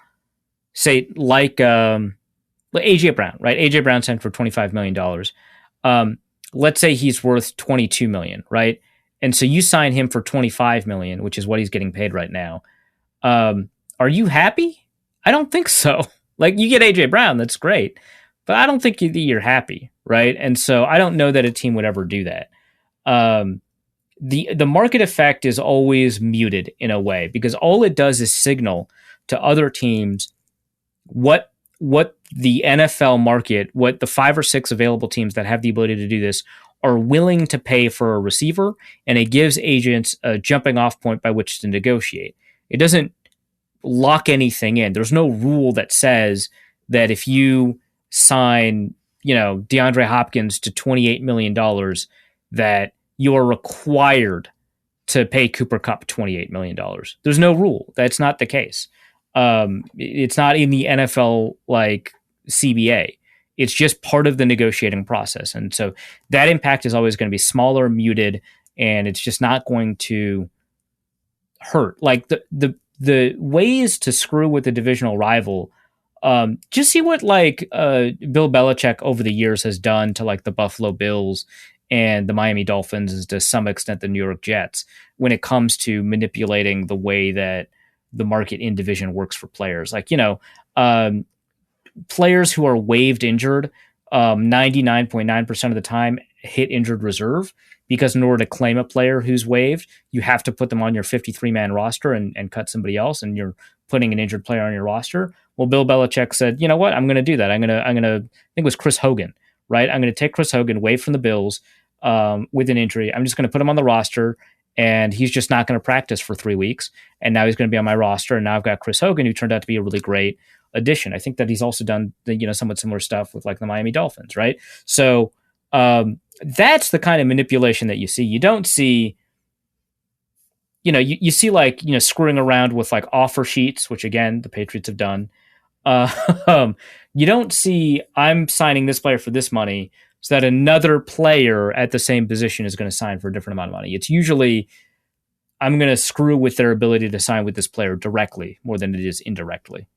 say, like AJ Brown, right? AJ Brown signed for $25 million. Let's say he's worth $22 million, right? And so you sign him for $25 million, which is what he's getting paid right now. Are you happy? I don't think so. Like, you get AJ Brown, that's great, but I don't think you're happy, right? And so I don't know that a team would ever do that. The market effect is always muted in a way, because all it does is signal to other teams what the NFL market, what the 5 or 6 available teams that have the ability to do this are willing to pay for a receiver, and it gives agents a jumping off point by which to negotiate. It doesn't lock anything in. There's no rule that says that if you sign, DeAndre Hopkins to $28 million, that you are required to pay Cooper Kupp $28 million. There's no rule. That's not the case. It's not in the NFL, like, CBA. It's just part of the negotiating process. And so that impact is always going to be smaller, muted, and it's just not going to hurt. Like, the ways to screw with the divisional rival, just see what, like, Bill Belichick over the years has done to, like, the Buffalo Bills and the Miami Dolphins, and to some extent the New York Jets, when it comes to manipulating the way that the market in division works for players. Like, players who are waived injured, 99.9% of the time hit injured reserve, because in order to claim a player who's waived, you have to put them on your 53-man roster and cut somebody else, and you're putting an injured player on your roster. Well, Bill Belichick said, you know what, I'm going to do that. I'm going to, I think it was Chris Hogan, right? I'm going to take Chris Hogan away from the Bills. with an injury. I'm just going to put him on the roster, and he's just not going to practice for 3 weeks. And now he's going to be on my roster. And now I've got Chris Hogan, who turned out to be a really great addition. I think that he's also done somewhat similar stuff with like the Miami Dolphins, right? So that's the kind of manipulation that you see. You don't see, you see like, screwing around with like offer sheets, which again, the Patriots have done. You don't see, I'm signing this player for this money so that another player at the same position is going to sign for a different amount of money. It's usually, I'm going to screw with their ability to sign with this player directly more than it is indirectly.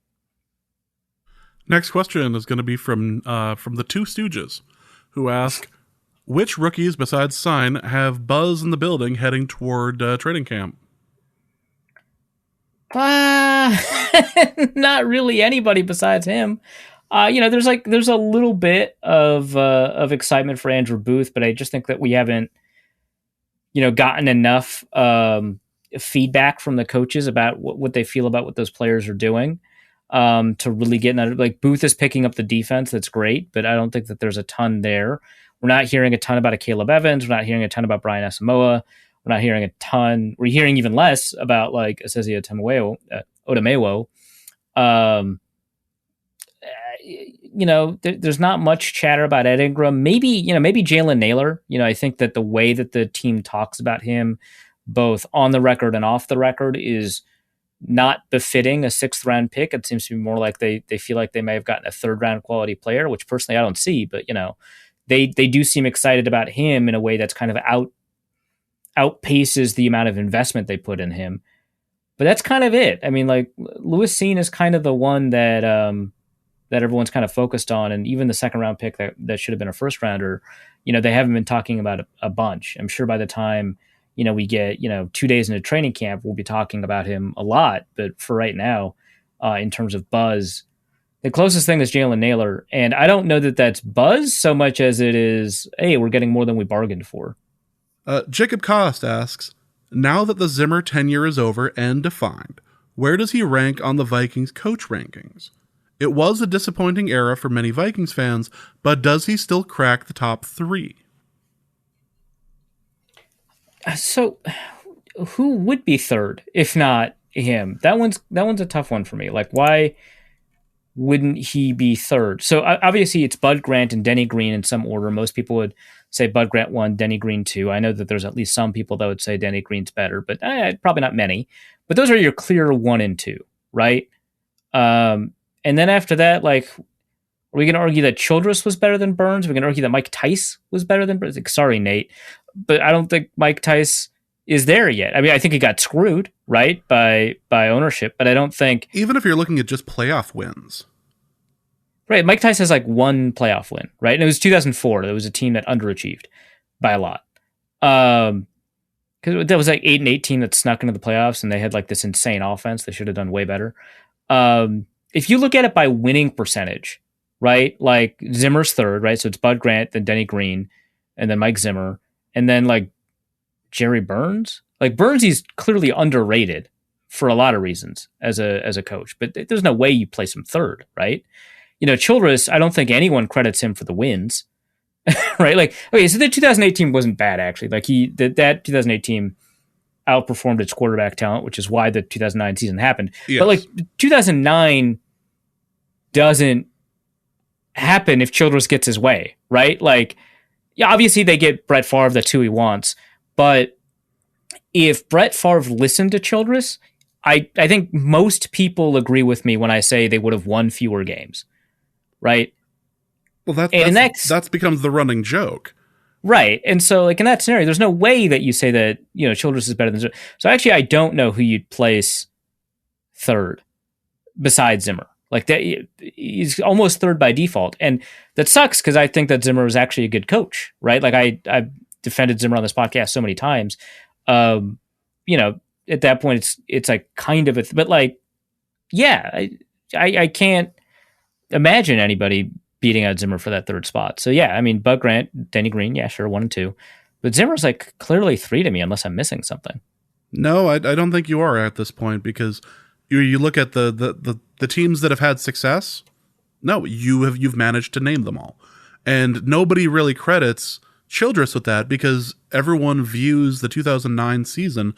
Next question is going to be from the Two Stooges, who ask, which rookies besides Sign have buzz in the building heading toward training camp? Not really anybody besides him. There's a little bit of excitement for Andrew Booth, but I just think that we haven't, gotten enough feedback from the coaches about what they feel about what those players are doing to really get like Booth is picking up the defense. That's great, but I don't think that there's a ton there. We're not hearing a ton about a Caleb Evans. We're not hearing a ton about Brian Asamoah. We're not hearing a ton. We're hearing even less about like Asezio Odamewo. There's not much chatter about Ed Ingram. Maybe Jalen Naylor. I think that the way that the team talks about him, both on the record and off the record, is not befitting a 6th round pick. It seems to be more like they feel like they may have gotten a 3rd round quality player, which personally I don't see, but they do seem excited about him in a way that's kind of outpaces the amount of investment they put in him. But that's kind of it. I mean, like Lewis Seen is kind of the one that everyone's kind of focused on, and even the 2nd round pick that should have been a 1st rounder, they haven't been talking about a bunch. I'm sure by the time we get 2 days into training camp, we'll be talking about him a lot. But for right now, in terms of buzz, the closest thing is Jalen Naylor, and I don't know that that's buzz so much as it is, hey, we're getting more than we bargained for. Jacob Cost asks, now that the Zimmer tenure is over and defined, where does he rank on the Vikings coach rankings? It was a disappointing era for many Vikings fans, but does he still crack the top 3? So, who would be 3rd if not him? That one's a tough one for me. Like, why wouldn't he be 3rd? So obviously it's Bud Grant and Denny Green in some order. Most people would say Bud Grant 1, Denny Green 2. I know that there's at least some people that would say Denny Green's better, but probably not many. But those are your clear 1 and 2, right? And then after that, like, are we going to argue that Childress was better than Burns? Are we going to argue that Mike Tice was better than Burns? Like, sorry, Nate, but I don't think Mike Tice is there yet. I mean, I think he got screwed, right, by ownership, but I don't think... Even if you're looking at just playoff wins. Right, Mike Tice has like 1 playoff win, right? And it was 2004. There was a team that underachieved by a lot. Because that was like 8-18 that snuck into the playoffs, and they had like this insane offense. They should have done way better. If you look at it by winning percentage, right? Like Zimmer's 3rd, right? So it's Bud Grant, then Denny Green, and then Mike Zimmer, and then like Jerry Burns. Like Burns, he's clearly underrated for a lot of reasons as a coach, but there's no way you place him 3rd, right? Childress, I don't think anyone credits him for the wins, right? Like, okay, so the 2018 wasn't bad actually. Like that 2018 outperformed its quarterback talent, which is why the 2009 season happened. Yes. But like 2009 doesn't happen if Childress gets his way, right? Like, yeah, obviously they get Brett Favre, that's who he wants. But if Brett Favre listened to Childress, I think most people agree with me when I say they would have won fewer games, right? Well, that becomes the running joke. Right. And so, like, in that scenario, there's no way that you say that, Childress is better than Zimmer. So actually, I don't know who you'd place 3rd besides Zimmer. Like, that, he's almost 3rd by default. And that sucks because I think that Zimmer was actually a good coach, right? Like, I've defended Zimmer on this podcast so many times. At that point, it's like kind of but like, yeah, I can't imagine anybody beating out Zimmer for that 3rd spot. So yeah, I mean, Bud Grant, Denny Green, yeah, sure, 1 and 2. But Zimmer's like clearly 3 to me, unless I'm missing something. No, I don't think you are at this point, because you look at the teams that have had success. No, you've managed to name them all, and nobody really credits Childress with that because everyone views the 2009 season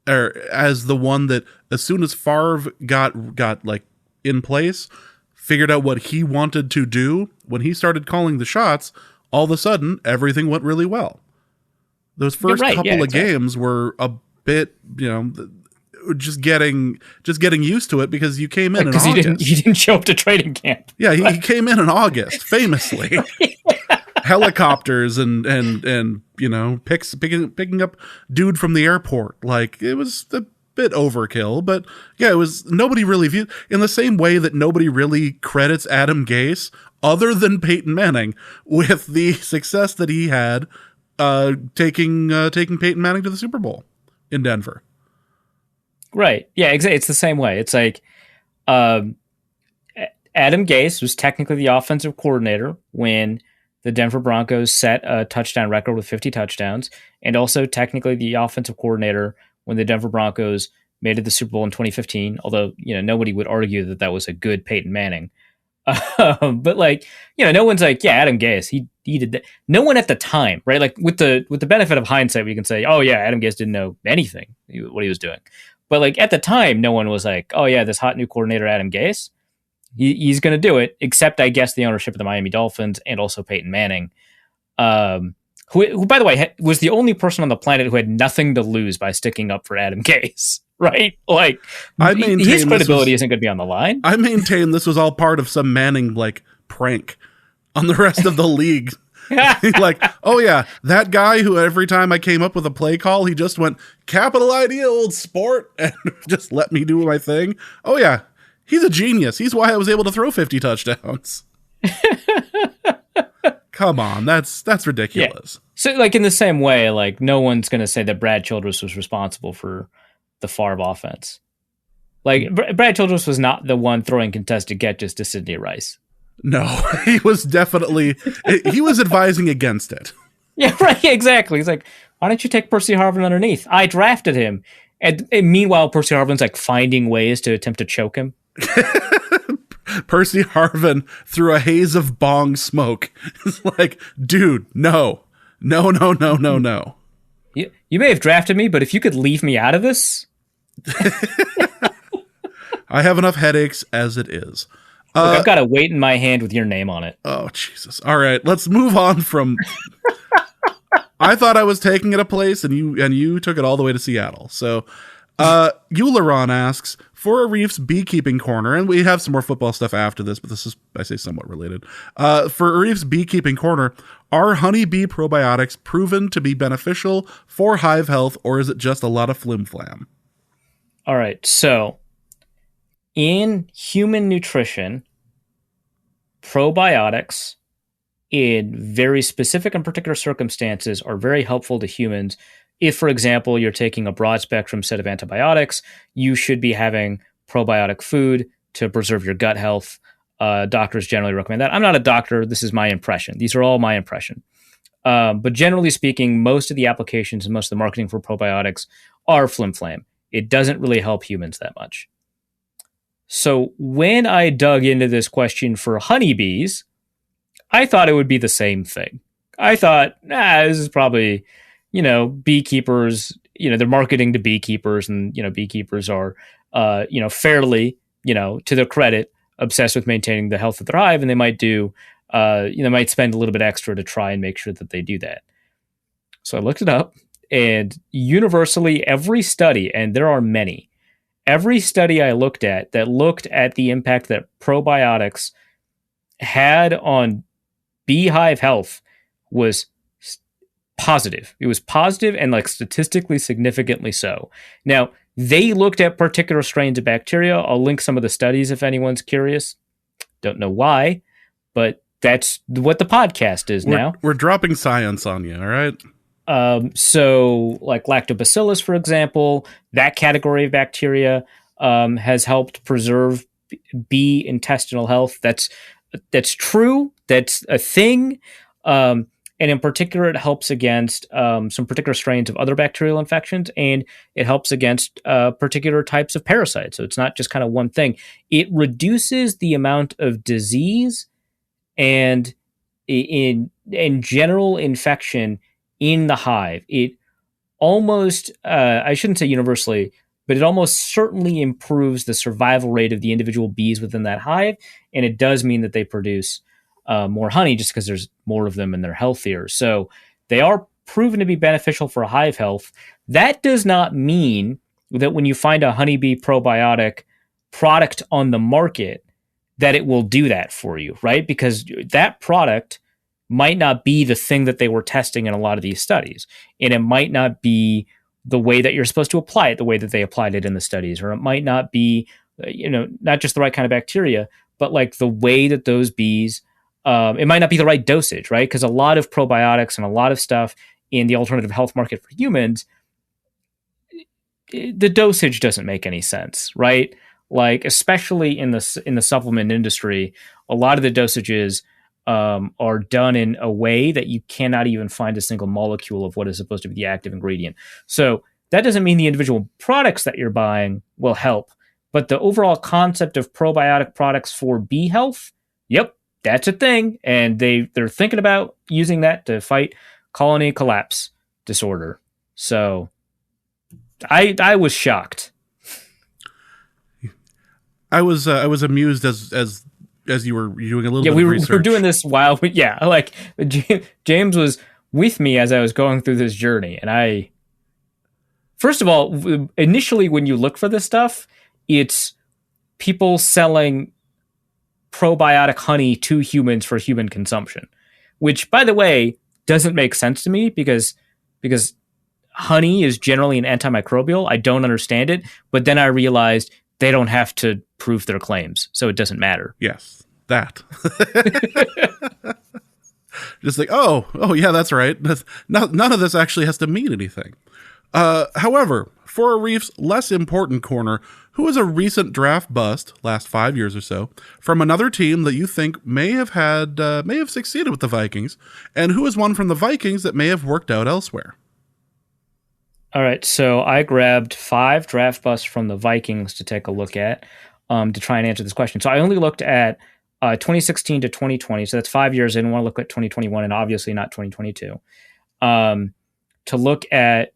as the one that, as soon as Favre got like in place, figured out what he wanted to do, when he started calling the shots, all of a sudden everything went really well. Those first couple of games were a bit, just getting used to it because you came in August. Because you didn't show up to training camp. Yeah, he came in August, famously. Helicopters and picking up dude from the airport. Like, it was a bit overkill, but yeah, it was, nobody really viewed in the same way that nobody really credits Adam Gase, other than Peyton Manning, with the success that he had taking Peyton Manning to the Super Bowl in Denver. Right. Yeah, exactly. It's the same way. It's like Adam Gase was technically the offensive coordinator when the Denver Broncos set a touchdown record with 50 touchdowns, and also technically the offensive coordinator when the Denver Broncos made it to the Super Bowl in 2015, although, nobody would argue that was a good Peyton Manning. But no one's like, yeah, Adam Gase, he did that. No one at the time, right? Like with the benefit of hindsight, we can say, oh yeah, Adam Gase didn't know anything, what he was doing. But like at the time, no one was like, oh yeah, this hot new coordinator, Adam Gase, he's going to do it, except I guess the ownership of the Miami Dolphins and also Peyton Manning, who by the way, was the only person on the planet who had nothing to lose by sticking up for Adam Gase, right? Like, his credibility isn't going to be on the line. I maintain this was all part of some Manning, like, prank on the rest of the league. Like, oh yeah, that guy who every time I came up with a play call, he just went, capital idea, old sport, and just let me do my thing. Oh yeah, he's a genius. He's why I was able to throw 50 touchdowns. Come on, that's ridiculous. Yeah. So, like, in the same way, like, no one's going to say that Brad Childress was responsible for the Favre offense. Like, Brad Childress was not the one throwing contested catches to Sidney Rice. No, he was definitely, he was advising against it. Yeah, right, exactly. He's like, why don't you take Percy Harvin underneath? I drafted him. And meanwhile, Percy Harvin's like finding ways to attempt to choke him. Percy Harvin through a haze of bong smoke. It's like, dude, no. You may have drafted me, but if you could leave me out of this. I have enough headaches as it is. Look, I've got a weight in my hand with your name on it. Oh, Jesus. All right, let's move on from... I thought I was taking it a place, and you took it all the way to Seattle. So, Euleron asks, for Arif's beekeeping corner, and we have some more football stuff after this, but this is, I say, somewhat related. For Arif's beekeeping corner, are honeybee probiotics proven to be beneficial for hive health, or is it just a lot of flim-flam? All right, so... in human nutrition, probiotics in very specific and particular circumstances are very helpful to humans. If, for example, you're taking a broad spectrum set of antibiotics, you should be having probiotic food to preserve your gut health. Doctors generally recommend that. I'm not a doctor. This is my impression. These are all my impression. But generally speaking, most of the applications and most of the marketing for probiotics are flim-flam. It doesn't really help humans that much. So when I dug into this question for honeybees, I thought it would be the same thing. I thought, this is probably, beekeepers, they're marketing to beekeepers, and, beekeepers are, fairly, to their credit, obsessed with maintaining the health of their hive, and they might do, they might spend a little bit extra to try and make sure that they do that. So I looked it up, and universally every study, and there are many, every study I looked at that looked at the impact that probiotics had on beehive health was positive. It was positive and like statistically significantly so. Now, they looked at particular strains of bacteria. I'll link some of the studies if anyone's curious. Don't know why, but that's what the podcast is now. We're dropping science on you, all right? So like lactobacillus, for example, that category of bacteria has helped preserve bee intestinal health. That's true. That's a thing. And in particular, it helps against some particular strains of other bacterial infections, and it helps against particular types of parasites. So it's not just kind of one thing. It reduces the amount of disease and in and general infection in the hive, it almost, I shouldn't say universally, but it almost certainly improves the survival rate of the individual bees within that hive. And it does mean that they produce more honey just because there's more of them and they're healthier. So they are proven to be beneficial for hive health. That does not mean that when you find a honeybee probiotic product on the market, that it will do that for you, right? Because that product might not be the thing that they were testing in a lot of these studies. And it might not be the way that you're supposed to apply it, the way that they applied it in the studies, or it might not be, not just the right kind of bacteria, but like the way that those bees, it might not be the right dosage, right? Because a lot of probiotics and a lot of stuff in the alternative health market for humans, the dosage doesn't make any sense, right? Like, especially in the supplement industry, a lot of the dosages are done in a way that you cannot even find a single molecule of what is supposed to be the active ingredient. So that doesn't mean the individual products that you're buying will help, but the overall concept of probiotic products for bee health, yep, that's a thing. And they're thinking about using that to fight colony collapse disorder. So I was shocked. I was amused as you were doing a little bit of research. We were doing this while like James was with me as I was going through this journey. And first of all, initially when you look for this stuff, it's people selling probiotic honey to humans for human consumption, which, by the way, doesn't make sense to me because honey is generally an antimicrobial. I don't understand it, but then I realized they don't have to prove their claims, so it doesn't matter. Yes, that. Just like, oh yeah, that's right. None of this actually has to mean anything. However, for Arif's less important corner, who is a recent draft bust, last 5 years or so, from another team that you think may have succeeded with the Vikings, and who is one from the Vikings that may have worked out elsewhere? All right, so I grabbed 5 draft busts from the Vikings to take a look at to try and answer this question. So I only looked at 2016 to 2020, so that's 5 years. I didn't want to look at 2021 and obviously not 2022. To look at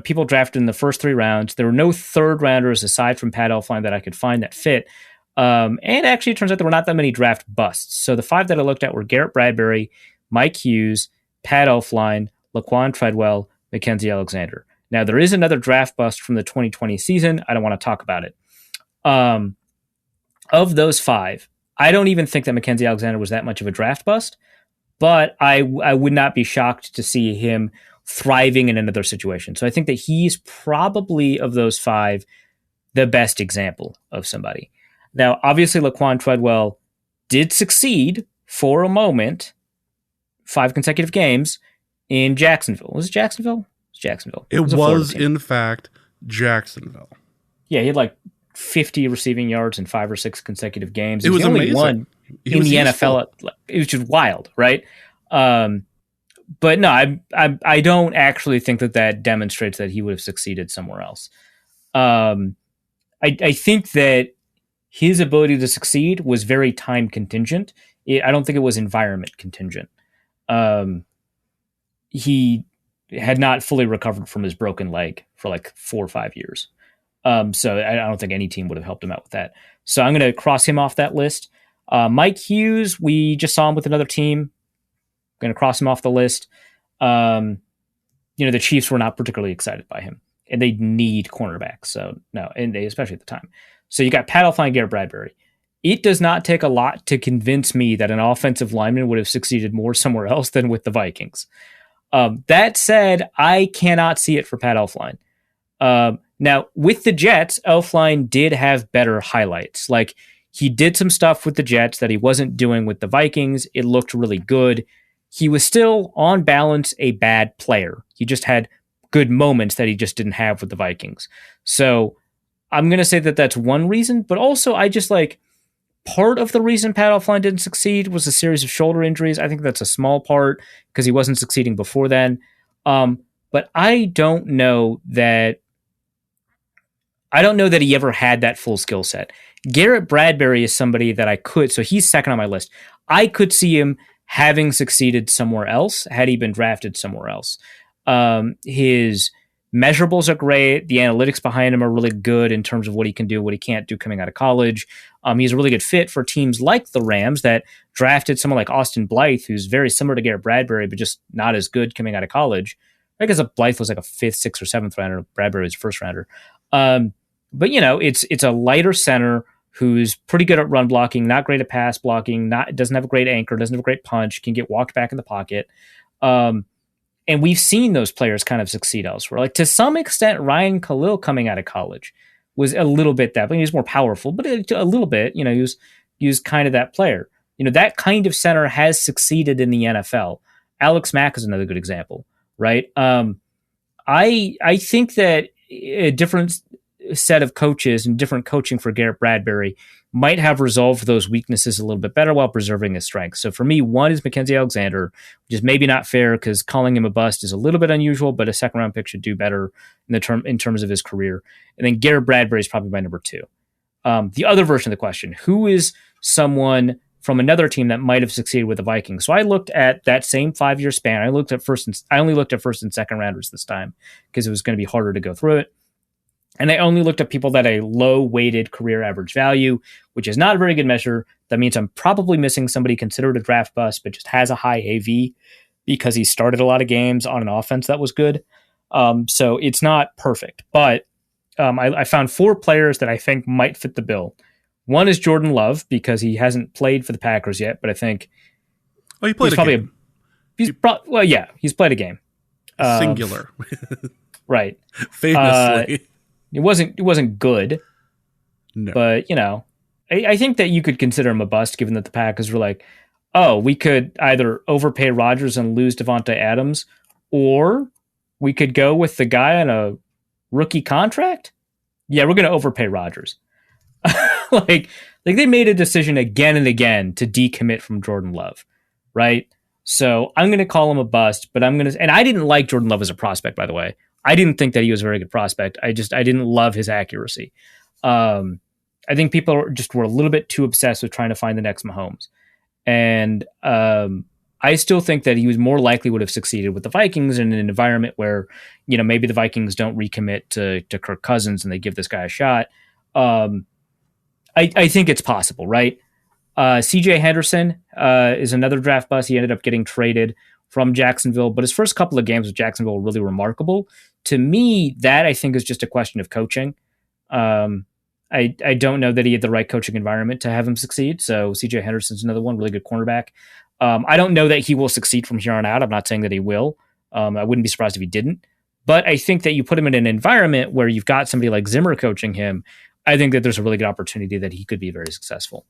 people drafted in the first 3 rounds. There were no third rounders aside from Pat Elflein that I could find that fit. And actually, it turns out there were not that many draft busts. So the 5 that I looked at were Garrett Bradbury, Mike Hughes, Pat Elflein, Laquan Treadwell, Mackenzie Alexander. Now, there is another draft bust from the 2020 season. I don't want to talk about it. Of those 5, I don't even think that Mackenzie Alexander was that much of a draft bust, but I would not be shocked to see him thriving in another situation. So I think that he's probably, of those 5, the best example of somebody. Now, obviously, Laquan Treadwell did succeed for a moment, 5 consecutive games in Jacksonville. Was it Jacksonville? Jacksonville. It was in fact, Jacksonville. Yeah, he had like 50 receiving yards in 5 or 6 consecutive games. It was the only amazing. One in the NFL. It was just wild, right? But no, I don't actually think that demonstrates that he would have succeeded somewhere else. I think that his ability to succeed was very time contingent. I don't think it was environment contingent. He had not fully recovered from his broken leg for like 4 or 5 years. So I don't think any team would have helped him out with that. So I'm going to cross him off that list. Mike Hughes, we just saw him with another team. Going to cross him off the list. The Chiefs were not particularly excited by him, and they need cornerbacks. So no, and they, especially at the time. So you got Pat Elflein, Garrett Bradbury. It does not take a lot to convince me that an offensive lineman would have succeeded more somewhere else than with the Vikings. That said, I cannot see it for Pat Elflein. Now, with the Jets, Elflein did have better highlights. Like, he did some stuff with the Jets that he wasn't doing with the Vikings. It looked really good. He was still, on balance, a bad player. He just had good moments that he just didn't have with the Vikings. So I'm going to say that that's one reason, but also I just part of the reason Pat Elflein didn't succeed was a series of shoulder injuries. I think that's a small part because he wasn't succeeding before then. But I don't know that he ever had that full skill set. Garrett Bradbury is somebody that so he's second on my list. I could see him having succeeded somewhere else had he been drafted somewhere else. His measurables are great. The analytics behind him are really good in terms of what he can do, what he can't do coming out of college. He's a really good fit for teams like the Rams that drafted someone like Austin Blythe, who's very similar to Garrett Bradbury, but just not as good coming out of college. I guess Blythe was like a 5th, 6th, or 7th rounder. Bradbury was a first rounder. But it's a lighter center who's pretty good at run blocking, not great at pass blocking, doesn't have a great anchor, doesn't have a great punch, can get walked back in the pocket. And we've seen those players kind of succeed elsewhere. Like to some extent, Ryan Khalil coming out of college was a little bit that, but he was more powerful, but a little bit, he was kind of that player. That kind of center has succeeded in the NFL. Alex Mack is another good example, right? I think that a different set of coaches and different coaching for Garrett Bradbury might have resolved those weaknesses a little bit better while preserving his strengths. So for me, one is Mackenzie Alexander, which is maybe not fair because calling him a bust is a little bit unusual, but a second round pick should do better in terms of his career. And then Garrett Bradbury is probably my number 2. The other version of the question, who is someone from another team that might have succeeded with the Vikings? So I looked at that same 5-year span. I only looked at first and second rounders this time because it was going to be harder to go through it. And I only looked at people that had a low-weighted career average value, which is not a very good measure. That means I'm probably missing somebody considered a draft bust, but just has a high AV because he started a lot of games on an offense that was good. So it's not perfect. But I found 4 players that I think might fit the bill. One is Jordan Love because he hasn't played for the Packers yet, but I think he played a game. He's played a game. Singular. Right. Famously. It wasn't good, no. But I think that you could consider him a bust, given that the Packers were like, oh, we could either overpay Rodgers and lose Devontae Adams, or we could go with the guy on a rookie contract. Yeah, we're going to overpay Rodgers. like they made a decision again and again to decommit from Jordan Love, right? So I'm going to call him a bust, but and I didn't like Jordan Love as a prospect, by the way. I didn't think that he was a very good prospect. I didn't love his accuracy. I think people were a little bit too obsessed with trying to find the next Mahomes. And I still think that he was more likely would have succeeded with the Vikings in an environment where, maybe the Vikings don't recommit to Kirk Cousins and they give this guy a shot. I think it's possible, right? CJ Henderson is another draft bust. He ended up getting traded from Jacksonville, but his first couple of games with Jacksonville were really remarkable. To me, that I think is just a question of coaching. I don't know that he had the right coaching environment to have him succeed. So CJ Henderson's another one, really good cornerback. I don't know that he will succeed from here on out. I'm not saying that he will. I wouldn't be surprised if he didn't. But I think that you put him in an environment where you've got somebody like Zimmer coaching him, I think that there's a really good opportunity that he could be very successful.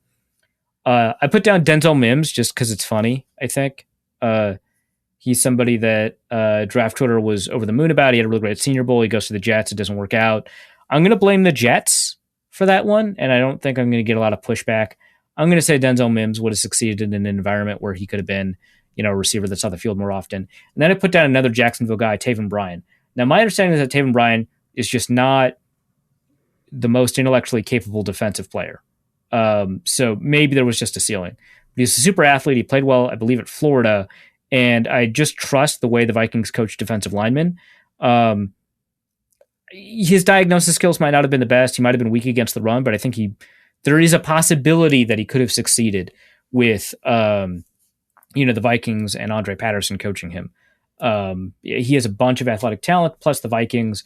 I put down Denzel Mims just because it's funny, I think. He's somebody that Draft Twitter was over the moon about. He had a really great Senior Bowl. He goes to the Jets. It doesn't work out. I'm going to blame the Jets for that one, and I don't think I'm going to get a lot of pushback. I'm going to say Denzel Mims would have succeeded in an environment where he could have been, a receiver that saw the field more often. And then I put down another Jacksonville guy, Taven Bryan. Now, my understanding is that Taven Bryan is just not the most intellectually capable defensive player. So maybe there was just a ceiling. But he's a super athlete. He played well, I believe, at Florida. And I just trust the way the Vikings coach defensive linemen. His diagnosis skills might not have been the best. He might have been weak against the run, but I think there is a possibility that he could have succeeded with, the Vikings and Andre Patterson coaching him. He has a bunch of athletic talent, plus the Vikings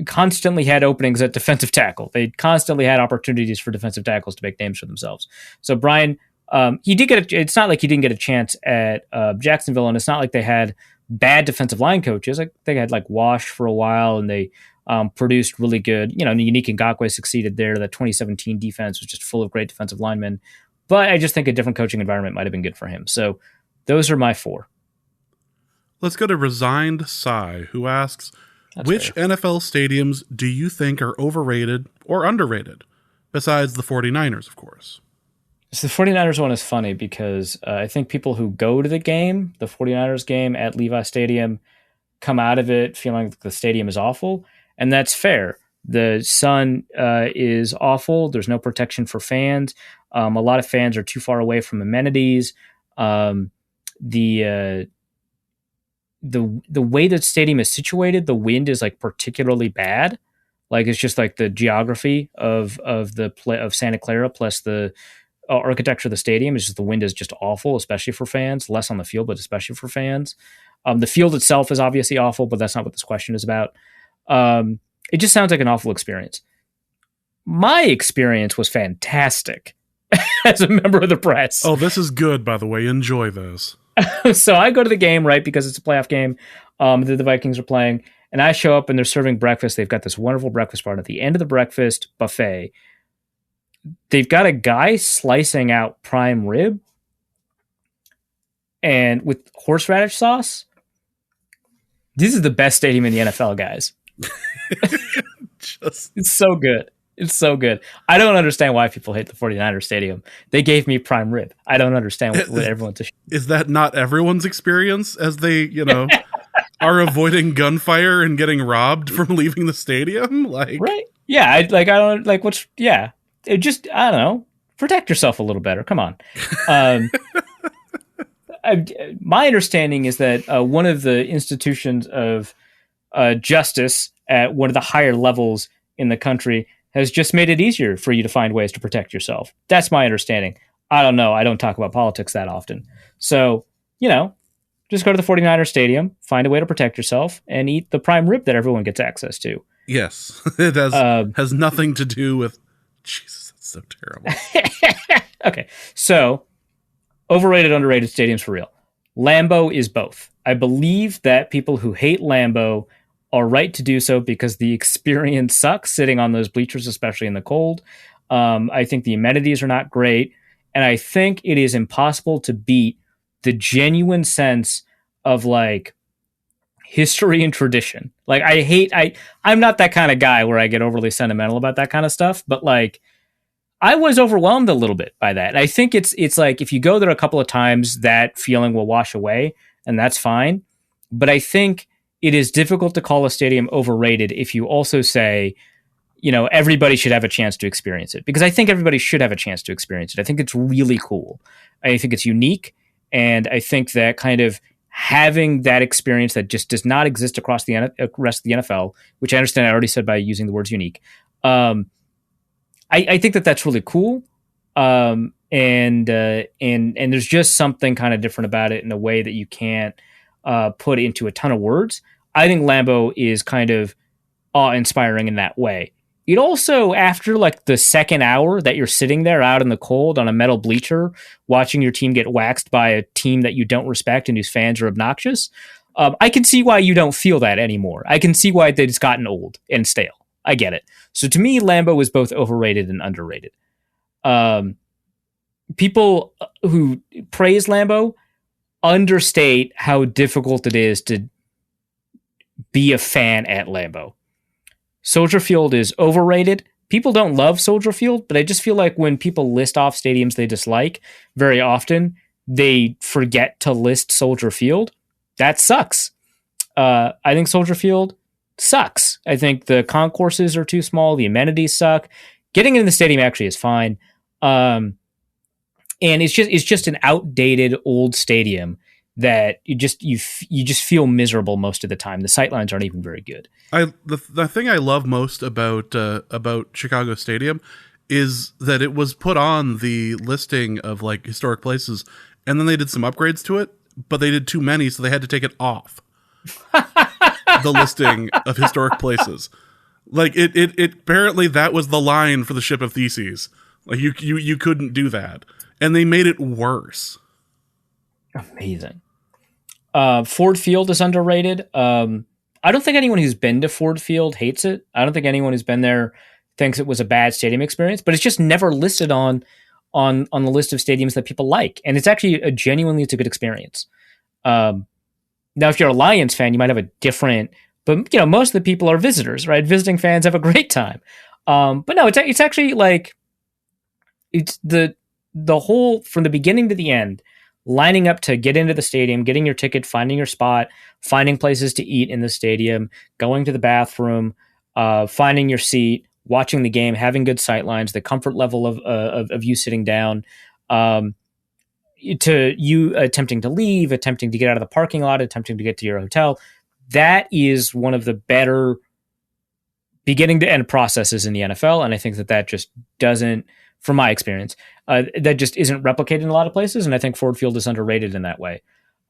constantly had openings at defensive tackle. They constantly had opportunities for defensive tackles to make names for themselves. So Brian, he did get it's not like he didn't get a chance at Jacksonville, and it's not like they had bad defensive line coaches. Like they had Wash for a while, and they produced really good. Unique Ngakoue succeeded there. That 2017 defense was just full of great defensive linemen. But I just think a different coaching environment might have been good for him. So those are my 4. Let's go to Resigned Sigh, who asks, which fair. NFL stadiums do you think are overrated or underrated? Besides the 49ers, of course. So the 49ers one is funny because I think people who go to the 49ers game at Levi Stadium, come out of it feeling like the stadium is awful. And that's fair. The sun is awful. There's no protection for fans. A lot of fans are too far away from amenities. the way that stadium is situated, the wind is like particularly bad. Like it's just like the geography of Santa Clara plus the architecture of the stadium is just the wind is just awful, especially for fans. Less on the field, but especially for fans. The field itself is obviously awful, but that's not what this question is about. It just sounds like an awful experience. My experience was fantastic as a member of the press. Oh, this is good, by the way. Enjoy this. So I go to the game, right, because it's a playoff game that the Vikings are playing, and I show up and they're serving breakfast. They've got this wonderful breakfast bar. And at the end of the breakfast buffet, they've got a guy slicing out prime rib and with horseradish sauce. This is the best stadium in the NFL, guys. It's so good. It's so good. I don't understand why people hate the 49ers stadium. They gave me prime rib. I don't understand what everyone's... Is that not everyone's experience as they, are avoiding gunfire and getting robbed from leaving the stadium? Like, right? Yeah, I don't like what's... Yeah. It just, I don't know. Protect yourself a little better. Come on. My understanding is that one of the institutions of justice at one of the higher levels in the country has just made it easier for you to find ways to protect yourself. That's my understanding. I don't know. I don't talk about politics that often. So, just go to the 49ers stadium, find a way to protect yourself, and eat the prime rib that everyone gets access to. Yes. It has nothing to do with... Jesus, that's so terrible. Okay. So, overrated, underrated stadiums for real. Lambeau is both. I believe that people who hate Lambeau are right to do so because the experience sucks sitting on those bleachers, especially in the cold. I think the amenities are not great. And I think it is impossible to beat the genuine sense of like history and tradition. Like I'm not that kind of guy where I get overly sentimental about that kind of stuff, but like I was overwhelmed a little bit by that. And I think it's like if you go there a couple of times, that feeling will wash away and that's fine. But I think it is difficult to call a stadium overrated if you also say, everybody should have a chance to experience it. Because I think everybody should have a chance to experience it. I think it's really cool. I think it's unique. And I think that kind of having that experience that just does not exist across the rest of the NFL, which I understand I already said by using the words unique. I think that that's really cool. And there's just something kind of different about it in a way that you can't put into a ton of words. I think Lambeau is kind of awe-inspiring in that way. It also, after like the second hour that you're sitting there out in the cold on a metal bleacher, watching your team get waxed by a team that you don't respect and whose fans are obnoxious, I can see why you don't feel that anymore. I can see why it's gotten old and stale. I get it. So to me, Lambeau is both overrated and underrated. People who praise Lambeau understate how difficult it is to be a fan at Lambeau. Soldier Field is overrated. People don't love Soldier Field, but I just feel like when people list off stadiums they dislike, very often they forget to list Soldier Field. That sucks. I think Soldier Field sucks. I think the concourses are too small. The amenities suck. Getting into the stadium actually is fine. And it's just an outdated old stadium that you just feel miserable most of the time. The sightlines aren't even very good. The thing I love most about Chicago Stadium is that it was put on the listing of like historic places, and then they did some upgrades to it, but they did too many, so they had to take it off the listing of historic places. Like it apparently that was the line for the Ship of Theseus. Like you couldn't do that, and they made it worse. Amazing. Ford Field is underrated. I don't think anyone who's been to Ford Field hates it. I don't think anyone who's been there thinks it was a bad stadium experience, but it's just never listed on the list of stadiums that people like. And it's actually it's a good experience. Now, if you're a Lions fan, you might have a different, but most of the people are visitors, right? Visiting fans have a great time. But no, it's actually like, it's the whole, from the beginning to the end, lining up to get into the stadium, getting your ticket, finding your spot, finding places to eat in the stadium, going to the bathroom, finding your seat, watching the game, having good sight lines, the comfort level of you sitting down. to you attempting to leave, attempting to get out of the parking lot, attempting to get to your hotel. That is one of the better beginning to end processes in the NFL. And I think that just doesn't, from my experience, that just isn't replicated in a lot of places. And I think Ford Field is underrated in that way.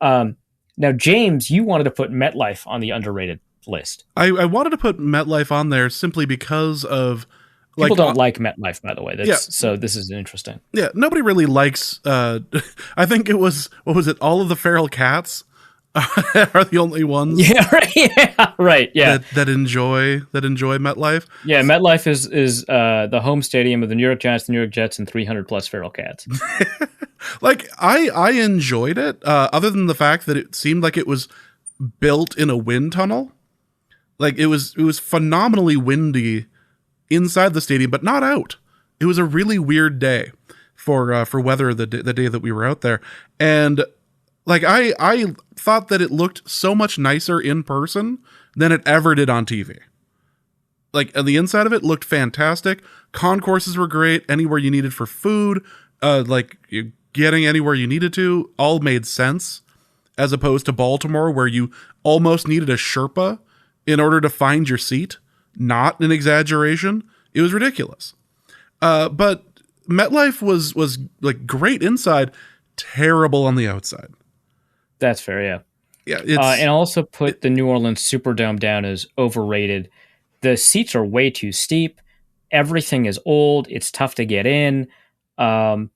Now, James, you wanted to put MetLife on the underrated list. I wanted to put MetLife on there simply because of people don't like MetLife, by the way. Yeah. So this is interesting. Yeah, nobody really likes. I think it was, what was it? All of the feral cats are the only ones. Yeah, right. Yeah, right. Yeah, that enjoy MetLife. Yeah, MetLife is the home stadium of the New York Giants, the New York Jets, and 300 plus feral cats. Like I enjoyed it, other than the fact that it seemed like it was built in a wind tunnel. Like it was phenomenally windy inside the stadium, but not out. It was a really weird day for weather the day that we were out there, and like I thought that it looked so much nicer in person than it ever did on TV. Like the inside of it looked fantastic. Concourses were great. Anywhere you needed for food, like you getting anywhere you needed to, all made sense. As opposed to Baltimore, where you almost needed a Sherpa in order to find your seat. Not an exaggeration. It was ridiculous. But MetLife was like great inside, terrible on the outside. That's fair, yeah. Yeah, and also put the New Orleans Superdome down as overrated. The seats are way too steep. Everything is old. It's tough to get in. The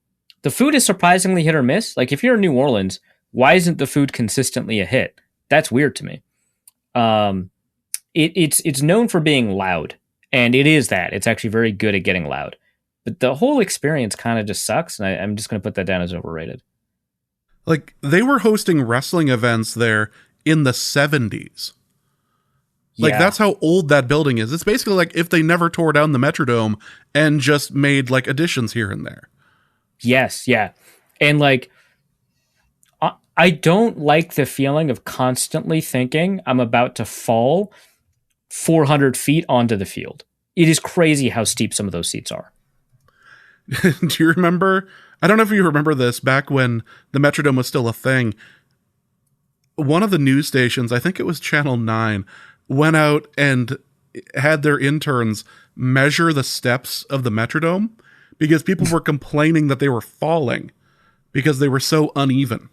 food is surprisingly hit or miss. Like if you're in New Orleans, why isn't the food consistently a hit? That's weird to me. It's known for being loud, and it is that. It's actually very good at getting loud. But the whole experience kind of just sucks, and I'm just going to put that down as overrated. Like, they were hosting wrestling events there in the 70s. Like, that's how old that building is. It's basically like if they never tore down the Metrodome and just made, like, additions here and there. Yes, yeah. And, like, I don't like the feeling of constantly thinking I'm about to fall 400 feet onto the field. It is crazy how steep some of those seats are. Do you remember... I don't know if you remember this, back when the Metrodome was still a thing. One of the news stations, I think it was Channel 9, went out and had their interns measure the steps of the Metrodome because people were complaining that they were falling because they were so uneven.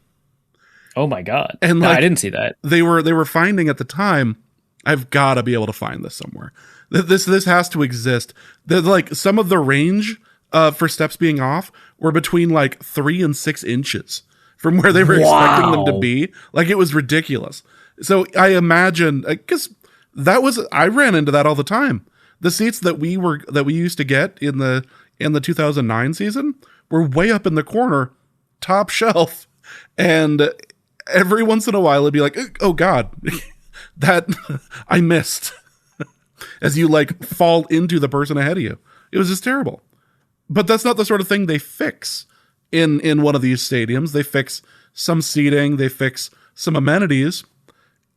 Oh my God. And no, I didn't see that. They were finding at the time, I've got to be able to find this somewhere. This has to exist. Like some of the range for steps being off were between like 3 and 6 inches from where they were expecting them to be. Like it was ridiculous. So I imagine, because I ran into that all the time. The seats that we used to get in the 2009 season were way up in the corner, top shelf, and every once in a while it'd be like, oh God, that I missed, as you like fall into the person ahead of you. It was just terrible. But that's not the sort of thing they fix in one of these stadiums. They fix some seating, they fix some amenities.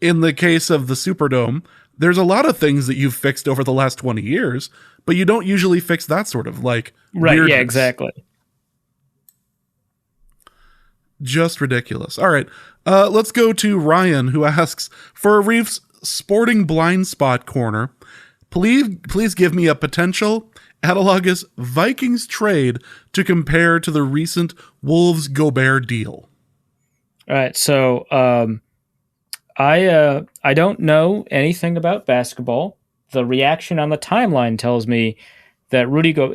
In the case of the Superdome, there's a lot of things that you've fixed over the last 20 years, but you don't usually fix that sort of like weirdness. Yeah, exactly. Just ridiculous. All right, let's go to Ryan, who asks, for Arif's sporting blind spot corner, please give me a potential analogous Vikings trade to compare to the recent Wolves Gobert deal. All right, so I don't know anything about basketball. The reaction on the timeline tells me that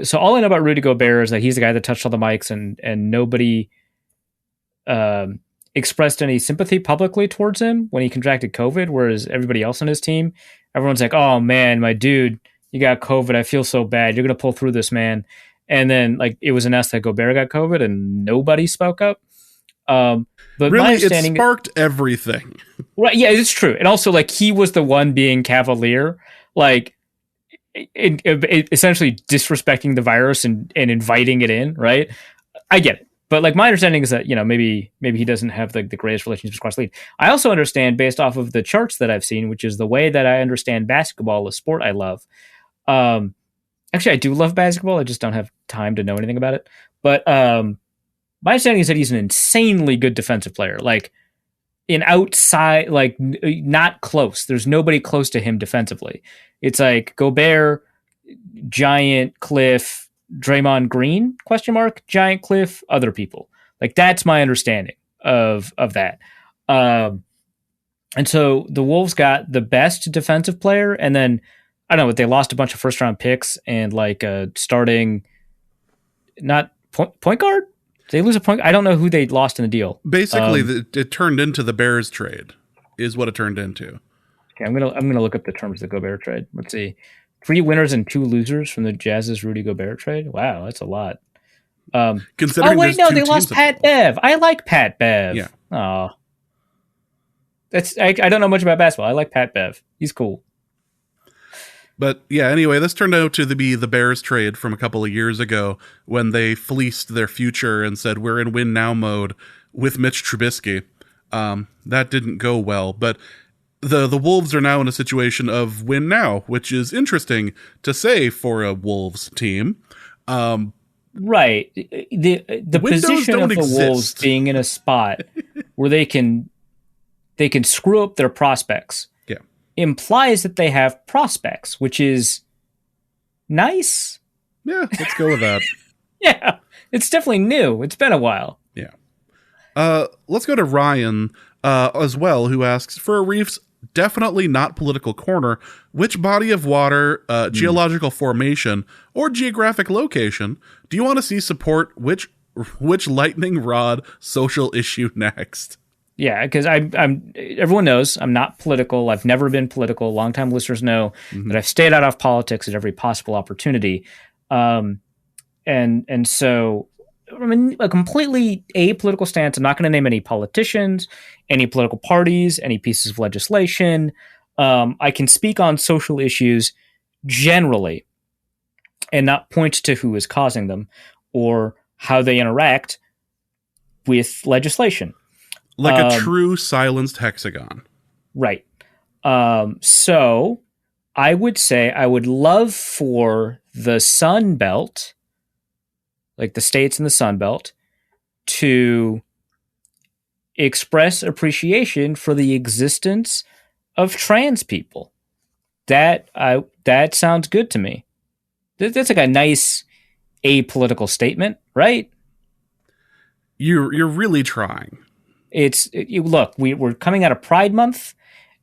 so all I know about Rudy Gobert is that he's the guy that touched all the mics and nobody expressed any sympathy publicly towards him when he contracted COVID, whereas everybody else on his team, everyone's like, oh man, my dude, you got COVID. I feel so bad. You're going to pull through this, man. And then like it was announced that Gobert got COVID and nobody spoke up. But really, my understanding, it sparked everything. Right? Yeah, it's true. And also, like he was the one being cavalier, like it essentially disrespecting the virus and inviting it in. Right? I get it, but like my understanding is that maybe he doesn't have the greatest relationships across the league. I also understand based off of the charts that I've seen, which is the way that I understand basketball, a sport I love. Actually, I do love basketball. I just don't have time to know anything about it. But My understanding is that he's an insanely good defensive player. Like, an outside, like, not close. There's nobody close to him defensively. It's like Gobert, Giant, Cliff, Draymond Green, question mark, Giant, Cliff, other people. Like, that's my understanding of that. And so the Wolves got the best defensive player, and then, I don't know, they lost a bunch of first-round picks and, like, starting, not point guard? Did they lose a point? I don't know who they lost in the deal. Basically, it turned into the Bears trade, is what it turned into. Okay, I'm gonna look up the terms of the Gobert trade. Let's see. 3 winners and 2 losers from the Jazz's Rudy Gobert trade. Wow, that's a lot. Considering they lost Pat Bev. I like Pat Bev. Yeah. Oh, I don't know much about basketball. I like Pat Bev. He's cool. But yeah, anyway, this turned out to be the Bears trade from a couple of years ago when they fleeced their future and said, we're in win now mode with Mitch Trubisky. That didn't go well, but the Wolves are now in a situation of win now, which is interesting to say for a Wolves team. Right. The position of the Wolves being in a spot where they can screw up their prospects implies that they have prospects, which is nice. Yeah, let's go with that. Yeah, it's definitely new. It's been a while. Yeah. Let's go to Ryan as well, who asks, for Arif's definitely not political corner, which body of water, geological formation, or geographic location do you want to see support which lightning rod social issue next? Yeah, because I'm everyone knows I'm not political. I've never been political. Longtime listeners know that I've stayed out of politics at every possible opportunity. And so I'm in a completely apolitical stance. I'm not going to name any politicians, any political parties, any pieces of legislation. I can speak on social issues generally and not point to who is causing them or how they interact with legislation. Like a true silenced hexagon. Right. So I would say I would love for the Sun Belt, like the states in the Sun Belt, to express appreciation for the existence of trans people. That sounds good to me. That's like a nice apolitical statement, right? You're really trying. Look, we're coming out of Pride Month,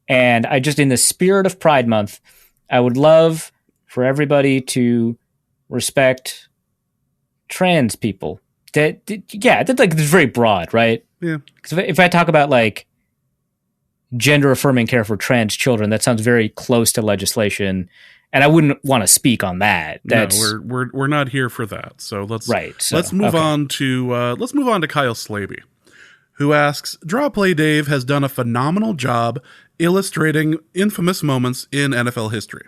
and I just, in the spirit of Pride Month, I would love for everybody to respect trans people. That's like, it's very broad, right? Yeah. Because if I talk about like gender affirming care for trans children, that sounds very close to legislation, and I wouldn't want to speak on that. No, we're not here for that. So let's move on to Kyle Slaby, who asks, Draw Play Dave has done a phenomenal job illustrating infamous moments in NFL history.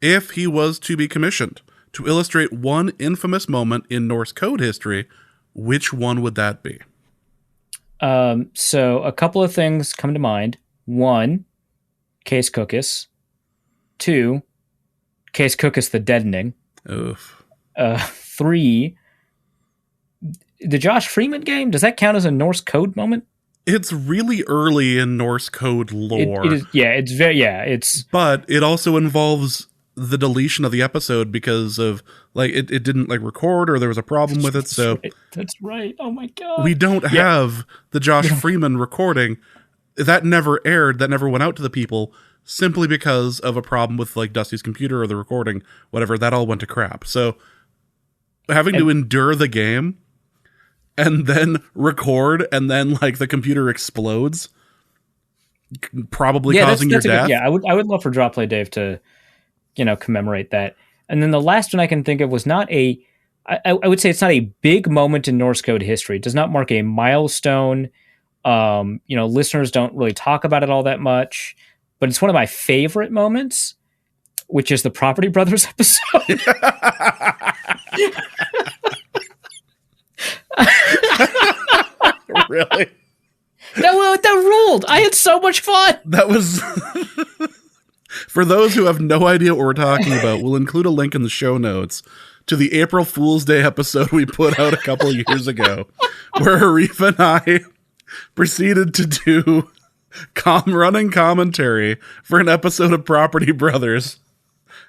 If he was to be commissioned to illustrate one infamous moment in Norse code history, which one would that be? So a couple of things come to mind. 1, Case Cookus. 2, Case Cookus the Deadening. Oof. 3, the Josh Freeman game, does that count as a Norse code moment? It's really early in Norse code lore. But it also involves the deletion of the episode because of like it didn't like record, or there was a problem with it. So that's right. Oh my god. We don't have the Josh Freeman recording. That never aired, that never went out to the people, simply because of a problem with like Dusty's computer or the recording, whatever, that all went to crap. So having to endure the game and then record, and then like the computer explodes, probably causing your death. I would love for Draw Play Dave to, commemorate that. And then the last one I can think of was not I would say it's not a big moment in Norse code history. It does not mark a milestone. Listeners don't really talk about it all that much, but it's one of my favorite moments, which is the Property Brothers episode. Really? That ruled. I had so much fun. That was... For those who have no idea what we're talking about, we'll include a link in the show notes to the April Fool's Day episode we put out a couple of years ago, where Arif and I proceeded to do running commentary for an episode of Property Brothers,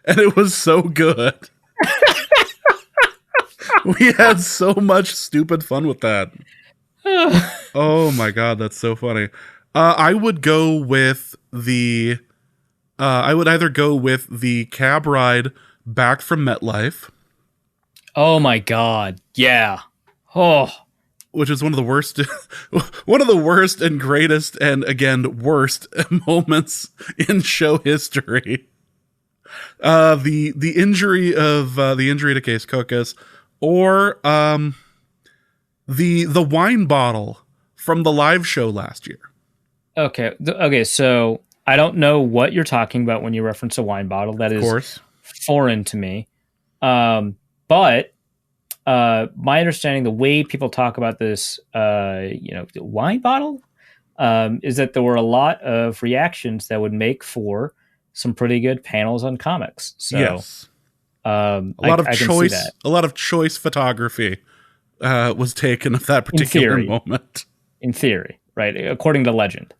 and it was so good. We had so much stupid fun with that. Oh my god, that's so funny. I would go with the I would either go with the cab ride back from MetLife. Oh my god. Yeah. Oh. Which is one of the worst and greatest and again worst moments in show history. The injury to Case Cookus, or the wine bottle from the live show last year. Okay. Okay. So I don't know what you're talking about when you reference a wine bottle. That is foreign to me. But my understanding, the way people talk about this, the wine bottle, is that there were a lot of reactions that would make for some pretty good panels on comics. So, yes. A lot of choice photography was taken of that particular moment. In theory, right? According to legend.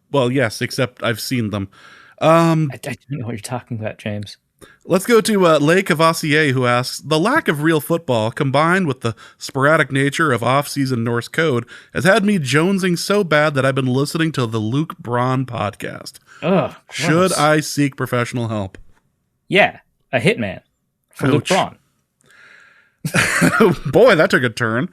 Well, yes, except I've seen them. I don't know what you're talking about, James. Let's go to Le Cavassier, who asks, the lack of real football combined with the sporadic nature of off-season Norse code has had me jonesing so bad that I've been listening to the Luke Braun podcast. Ugh, should I seek professional help? Yeah, a hitman for Luke Braun. Boy, that took a turn.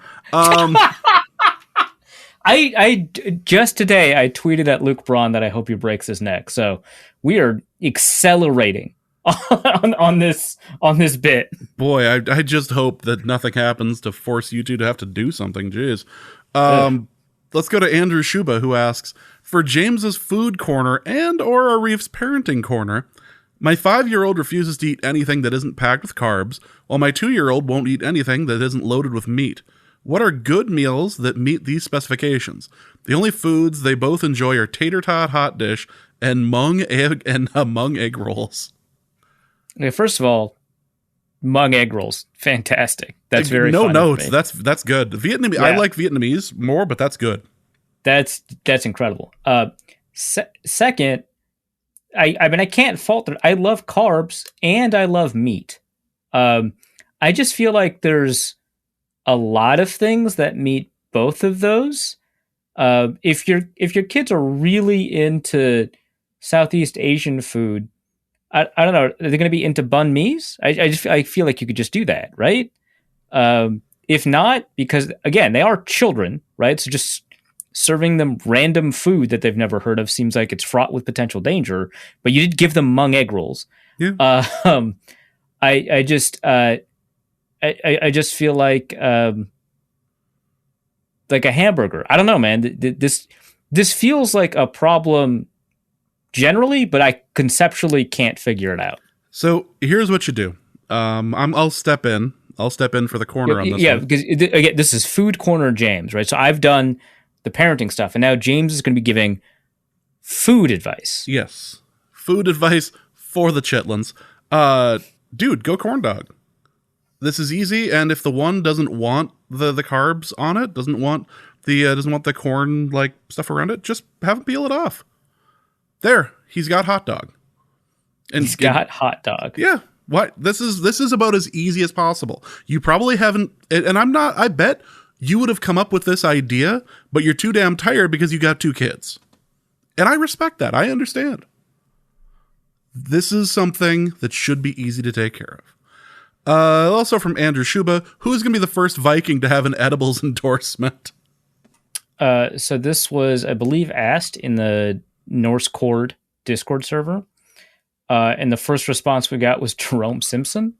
I just today I tweeted at Luke Braun that I hope he breaks his neck. So we are accelerating on this bit. Boy, I just hope that nothing happens to force you two to have to do something. Jeez. Let's go to Andrew Shuba, who asks, for James's food corner and or Arif's parenting corner, my 5-year-old refuses to eat anything that isn't packed with carbs, while my 2-year-old won't eat anything that isn't loaded with meat. What are good meals that meet these specifications? The only foods they both enjoy are tater tot hot dish and mung egg rolls. Okay, first of all, mung egg rolls, fantastic. That's very no fun notes. That's good. Vietnamese. Yeah. I like Vietnamese more, but that's good. That's incredible. Second, I mean I can't fault it. I love carbs and I love meat. I just feel like there's a lot of things that meet both of those. If your kids are really into Southeast Asian food, I don't know, are they going to be into banh mi's? I feel like you could just do that, right? If not, because again, they are children, right? So just serving them random food that they've never heard of seems like it's fraught with potential danger. But you did give them mung egg rolls. Yeah. I just feel like a hamburger. I don't know, man. This feels like a problem generally, but I conceptually can't figure it out. So here's what you do. I'll step in. I'll step in for the corner on this. Yeah, one. Because again, this is Food Corner James, right? So I've done the parenting stuff, and now James is going to be giving food advice. Yes, food advice for the chitlins. Dude, go corn dog. This is easy, and if the one doesn't want the carbs on it, doesn't want the corn like stuff around it, just have him peel it off. There, he's got hot dog. And he's got hot dog. Yeah. What? This is about as easy as possible. You probably haven't, and I bet you would have come up with this idea, but you're too damn tired because you got 2 kids. And I respect that. I understand. This is something that should be easy to take care of. Also from Andrew Shuba, who's going to be the first Viking to have an edibles endorsement? So this was, I believe, asked in the Norse Cord Discord server. And the first response we got was Jerome Simpson.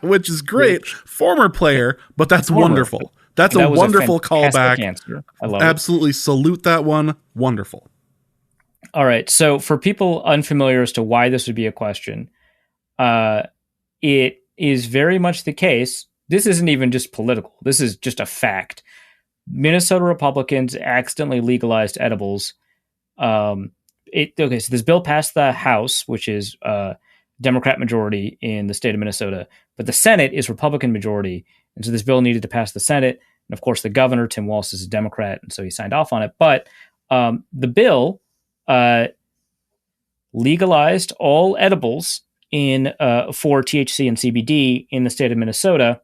Which is great. Former player, but that's wonderful. That's a wonderful callback. Answer. I love Absolutely it. Salute that one. Wonderful. All right. So for people unfamiliar as to why this would be a question, it is very much the case. This isn't even just political. This is just a fact. Minnesota Republicans accidentally legalized edibles. So this bill passed the House, which is Democrat majority in the state of Minnesota, but the Senate is Republican majority. And so this bill needed to pass the Senate. And of course, the governor, Tim Walz, is a Democrat, and so he signed off on it. But the bill legalized all edibles for THC and CBD in the state of Minnesota.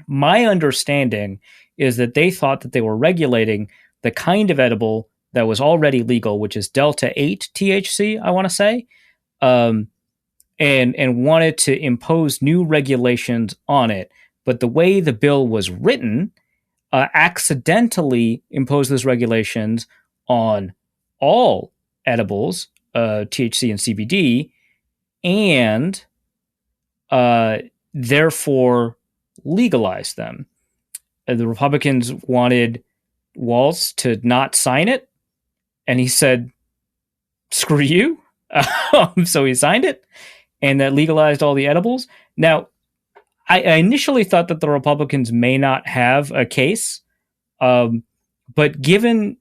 My understanding is that they thought that they were regulating the kind of edible that was already legal, which is Delta 8 THC, I want to say, and wanted to impose new regulations on it. But the way the bill was written accidentally imposed those regulations on all edibles, THC and CBD, and therefore legalized them. The Republicans wanted Walz to not sign it, and he said, screw you. So he signed it, and that legalized all the edibles. Now, I initially thought that the Republicans may not have a case, but given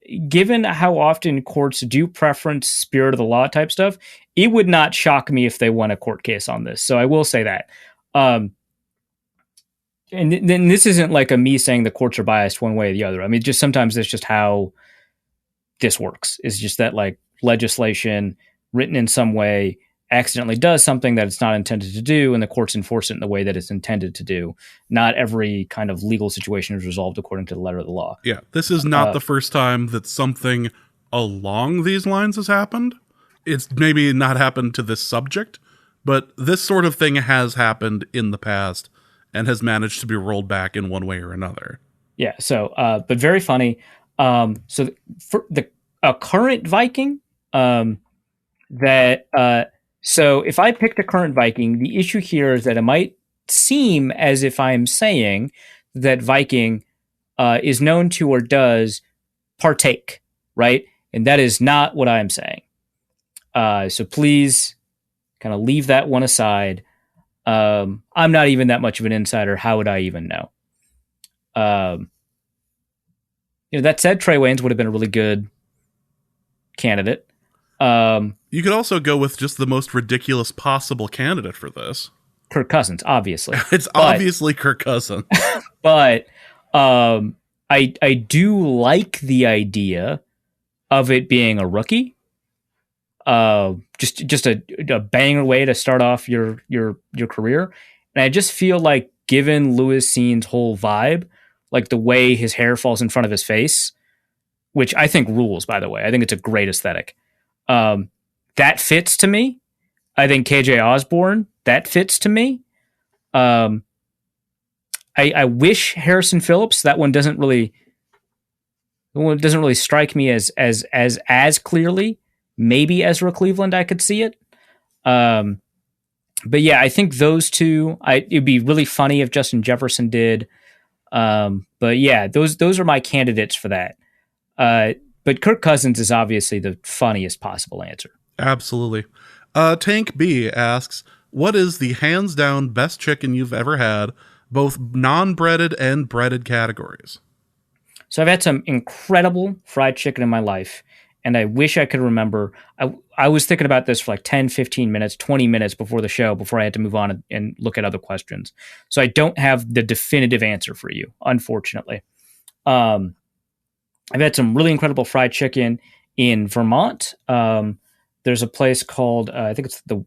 how often courts do preference spirit of the law type stuff, it would not shock me if they won a court case on this. So I will say that. And then this isn't like a me saying the courts are biased one way or the other. I mean, just sometimes that's just how this works. It's just that like legislation written in some way accidentally does something that it's not intended to do, and the courts enforce it in the way that it's intended to do. Not every kind of legal situation is resolved according to the letter of the law. Yeah, this is not the first time that something along these lines has happened. It's maybe not happened to this subject, but this sort of thing has happened in the past and has managed to be rolled back in one way or another. Yeah, so, but very funny. So for a current Viking, so if I picked a current Viking, the issue here is that it might seem as if I'm saying that Viking is known to or does partake, right? And that is not what I'm saying. So please kind of leave that one aside. I'm not even that much of an insider. How would I even know? That said, Trey Waynes would have been a really good candidate. You could also go with just the most ridiculous possible candidate for this. Kirk Cousins, obviously. Obviously Kirk Cousins. But I do like the idea of it being a rookie. Just a banger way to start off your career. And I just feel like, given Louis Scene's whole vibe, like the way his hair falls in front of his face, which I think rules, by the way. I think it's a great aesthetic. That fits to me. I think KJ Osborne, that fits to me. I wish Harrison Phillips, that one doesn't really strike me as clearly. Maybe Ezra Cleveland, I could see it. But yeah, I think those two, it'd be really funny if Justin Jefferson did. But yeah, those are my candidates for that. But Kirk Cousins is obviously the funniest possible answer. Absolutely. Tank B asks, what is the hands down best chicken you've ever had, both non-breaded and breaded categories? So I've had some incredible fried chicken in my life, and I wish I could remember. I was thinking about this for like 10, 15 minutes, 20 minutes before the show, before I had to move on and look at other questions. So I don't have the definitive answer for you, unfortunately. I've had some really incredible fried chicken in Vermont. There's a place called, I think it's the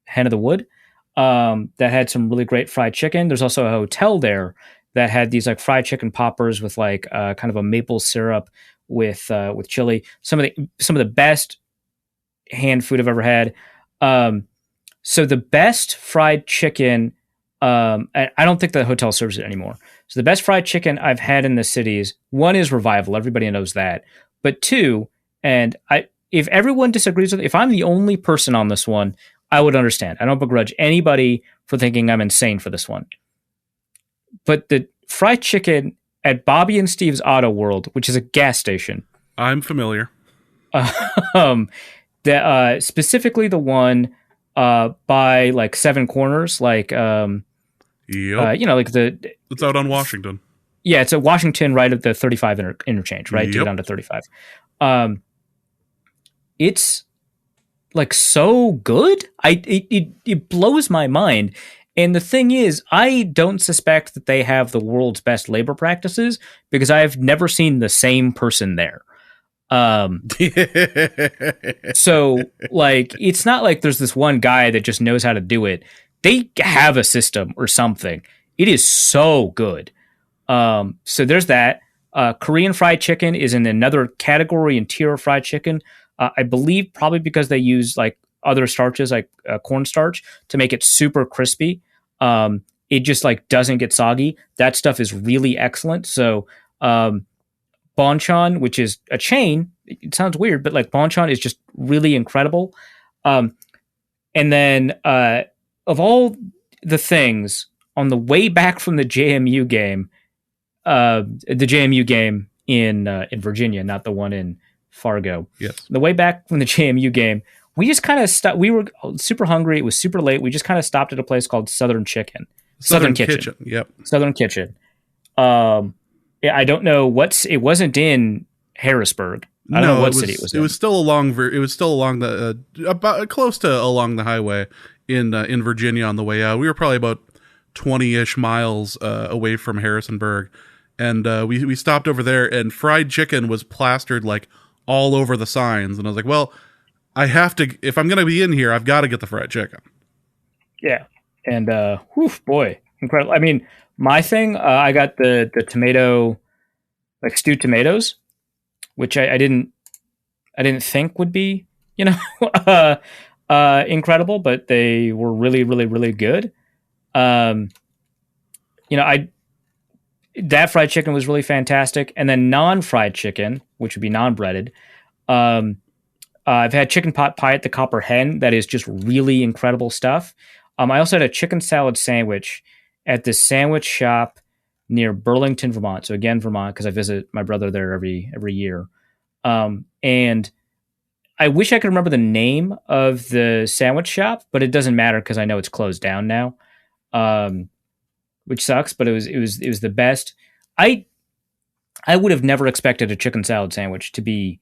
Hen of the Wood, that had some really great fried chicken. There's also a hotel there that had these like fried chicken poppers with like kind of a maple syrup with chili. Some of the best hand food I've ever had. So the best fried chicken, I don't think the hotel serves it anymore. So the best fried chicken I've had in the cities, one is Revival. Everybody knows that. But two, and if everyone disagrees with it, if I'm the only person on this one, I would understand. I don't begrudge anybody for thinking I'm insane for this one. But the fried chicken at Bobby and Steve's Auto World, which is a gas station. I'm familiar. Specifically the one by like Seven Corners, like like it's out on Washington. Yeah, it's at Washington, right at the 35 interchange, right? Yep. To get down to 35. It's like so good. It blows my mind. And the thing is, I don't suspect that they have the world's best labor practices because I've never seen the same person there. Um, so like, it's not like there's this one guy that just knows how to do it. They have a system or something. It is so good. So there's that. Korean fried chicken is in another category and tier of fried chicken. I believe probably because they use like other starches like cornstarch to make it super crispy. It just like doesn't get soggy. That stuff is really excellent. So Bonchon, which is a chain, it sounds weird, but like Bonchon is just really incredible. And then of all the things on the way back from the JMU game, in Virginia, not the one in Fargo. Yes. The way back from the JMU game, we just kind of stopped. We were super hungry. It was super late. We just kind of stopped at a place called Southern Kitchen. Yep. Southern Kitchen. Yeah, I don't know it wasn't in Harrisburg. I don't know what city it was in. It was still along the about close to along the highway in Virginia on the way out. We were probably about 20-ish miles away from Harrisonburg, and we stopped over there, and fried chicken was plastered like all over the signs, and I was like, well, I have to, if I'm going to be in here, I've got to get the fried chicken. Yeah. And, boy, incredible. I mean, my thing, I got the tomato, like stewed tomatoes, which I didn't think would be, incredible, but they were really, really, really good. That fried chicken was really fantastic. And then non-fried chicken, which would be non-breaded, I've had chicken pot pie at the Copper Hen. That is just really incredible stuff. I also had a chicken salad sandwich at this sandwich shop near Burlington, Vermont. So again, Vermont, because I visit my brother there every year. And I wish I could remember the name of the sandwich shop, but it doesn't matter because I know it's closed down now, which sucks. But it was the best. I would have never expected a chicken salad sandwich to be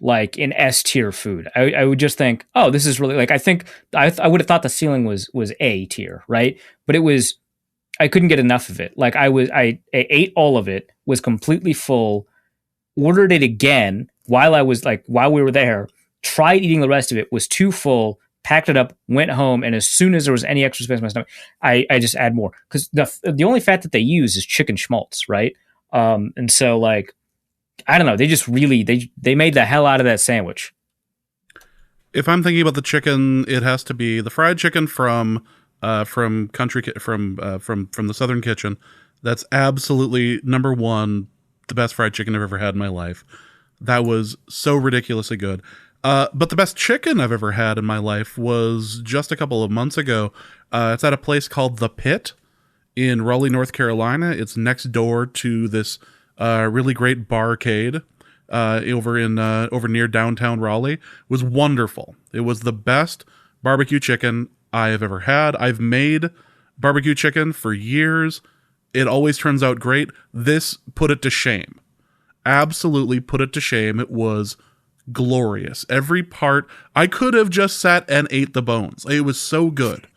like an S tier food. I would just think, oh, this is really like, I think I would have thought the ceiling was A tier, right? But it was, I couldn't get enough of it. Like I ate all of it, was completely full, ordered it again while we were there, tried eating the rest of it, was too full, packed it up, went home, and as soon as there was any extra space in my stomach, I just add more. Because the only fat that they use is chicken schmaltz, right? And so like, I don't know. They just really they made the hell out of that sandwich. If I'm thinking about the chicken, it has to be the fried chicken from the Southern Kitchen. That's absolutely number one, the best fried chicken I've ever had in my life. That was so ridiculously good. But the best chicken I've ever had in my life was just a couple of months ago. It's at a place called The Pit in Raleigh, North Carolina. It's next door to this really great barcade over near downtown Raleigh. It was wonderful. It was the best barbecue chicken I have ever had. I've made barbecue chicken for years. It always turns out great. This put it to shame. Absolutely put it to shame. It was glorious. Every part. I could have just sat and ate the bones. It was so good.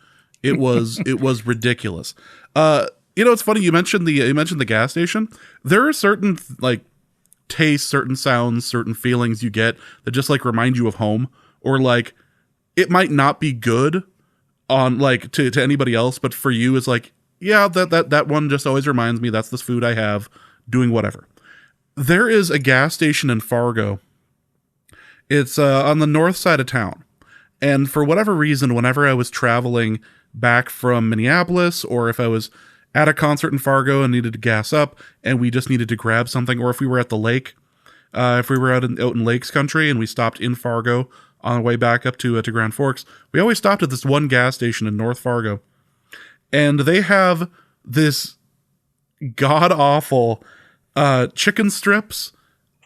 It was ridiculous. It's funny you mentioned the gas station. There are certain like tastes, certain sounds, certain feelings you get that just like remind you of home, or like it might not be good on like to anybody else, but for you it's like, yeah, that one just always reminds me that's this food I have doing whatever. There is a gas station in Fargo. It's on the north side of town. And for whatever reason, whenever I was traveling back from Minneapolis, or if I was at a concert in Fargo and needed to gas up and we just needed to grab something, or if we were at the lake, if we were out in Lakes country and we stopped in Fargo on the way back up to Grand Forks, we always stopped at this one gas station in North Fargo. And they have this god-awful chicken strips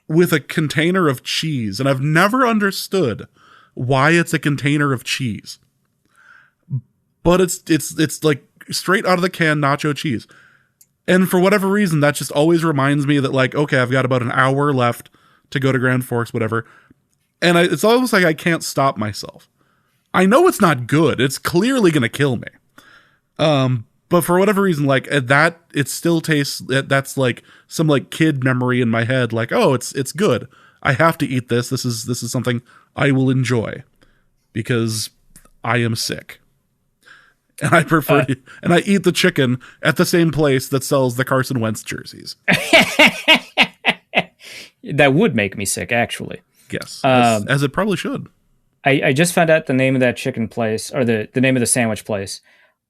with a container of cheese. And I've never understood why it's a container of cheese. But it's like straight out of the can nacho cheese. And for whatever reason, that just always reminds me that like, okay, I've got about an hour left to go to Grand Forks, whatever. And it's almost like I can't stop myself. I know it's not good. It's clearly going to kill me. But for whatever reason, like that, it still tastes. That's like some like kid memory in my head. Like, oh, it's good. I have to eat this. This is something I will enjoy because I am sick, and I prefer to, and I eat the chicken at the same place that sells the Carson Wentz jerseys. That would make me sick, actually. Yes, as it probably should. I just found out the name of that chicken place, or the name of the sandwich place.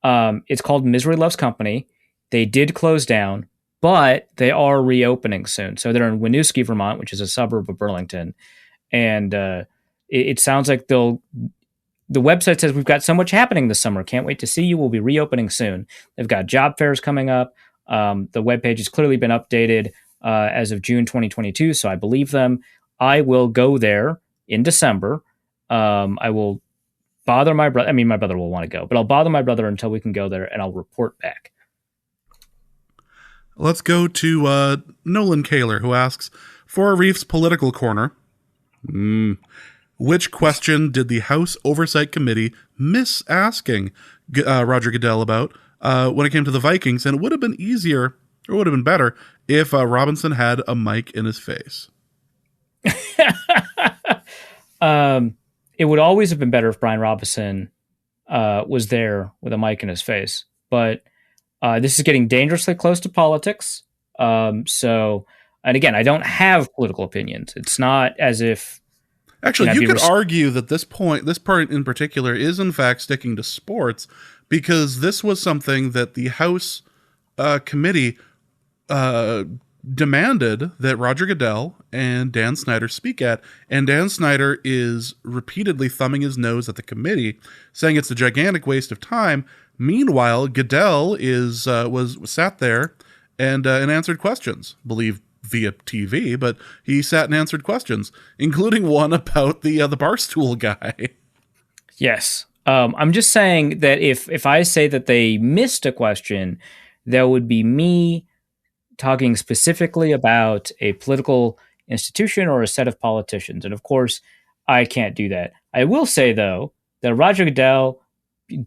It's called Misery Loves Company. They did close down, but they are reopening soon. So they're in Winooski, Vermont, which is a suburb of Burlington. And it sounds like the website says, we've got so much happening this summer. Can't wait to see you. We'll be reopening soon. They've got job fairs coming up. The webpage has clearly been updated as of June 2022. So I believe them. I will go there in December. I will bother my brother. I mean, my brother will want to go, but I'll bother my brother until we can go there, and I'll report back. Let's go to Nolan Kaler, who asks, for Arif's political corner, which question did the House Oversight Committee miss asking Roger Goodell about when it came to the Vikings? And it would have been easier, or would have been better, if Robinson had a mic in his face. It would always have been better if Brian Robinson was there with a mic in his face. But this is getting dangerously close to politics. So, and again, I don't have political opinions. It's not as if... Actually, you could argue that this part in particular is in fact sticking to sports, because this was something that the House committee demanded that Roger Goodell and Dan Snyder speak at, and Dan Snyder is repeatedly thumbing his nose at the committee, saying it's a gigantic waste of time. Meanwhile, Goodell was sat there and answered questions, believe via TV, but he sat and answered questions, including one about the Barstool guy. Yes. I'm just saying that if I say that they missed a question, that would be me talking specifically about a political institution or a set of politicians. And of course, I can't do that. I will say, though, that Roger Goodell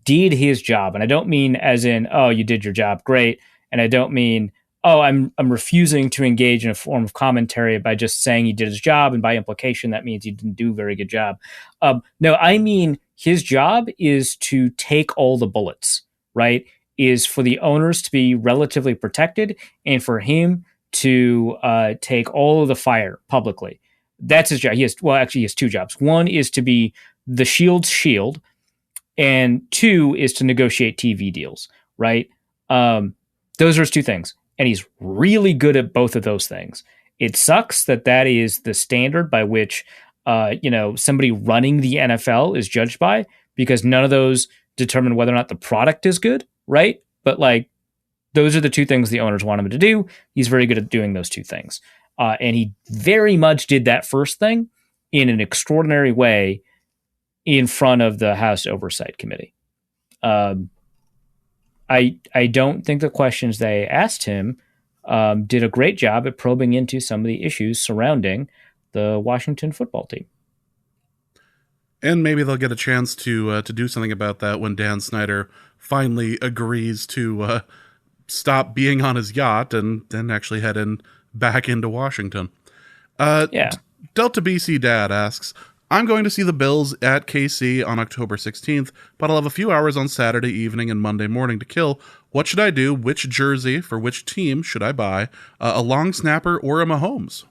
did his job. And I don't mean as in, oh, you did your job, great. And I don't mean, oh, I'm refusing to engage in a form of commentary by just saying he did his job. And by implication, that means he didn't do a very good job. No, I mean, his job is to take all the bullets, right? Is for the owners to be relatively protected and for him to take all of the fire publicly. That's his job. He has two jobs. One is to be the shield's shield, and two is to negotiate TV deals, right? Those are his two things. And he's really good at both of those things. It sucks that is the standard by which somebody running the NFL is judged by, because none of those determine whether or not the product is good. Right? But those are the two things the owners want him to do. He's very good at doing those two things. And he very much did that first thing in an extraordinary way in front of the House Oversight Committee. I don't think the questions they asked him did a great job at probing into some of the issues surrounding the Washington football team. And maybe they'll get a chance to do something about that when Dan Snyder finally agrees to stop being on his yacht and then actually head back into Washington. Delta BC Dad asks, I'm going to see the Bills at KC on October 16th, but I'll have a few hours on Saturday evening and Monday morning to kill. What should I do? Which jersey for which team should I buy? A long snapper or a Mahomes?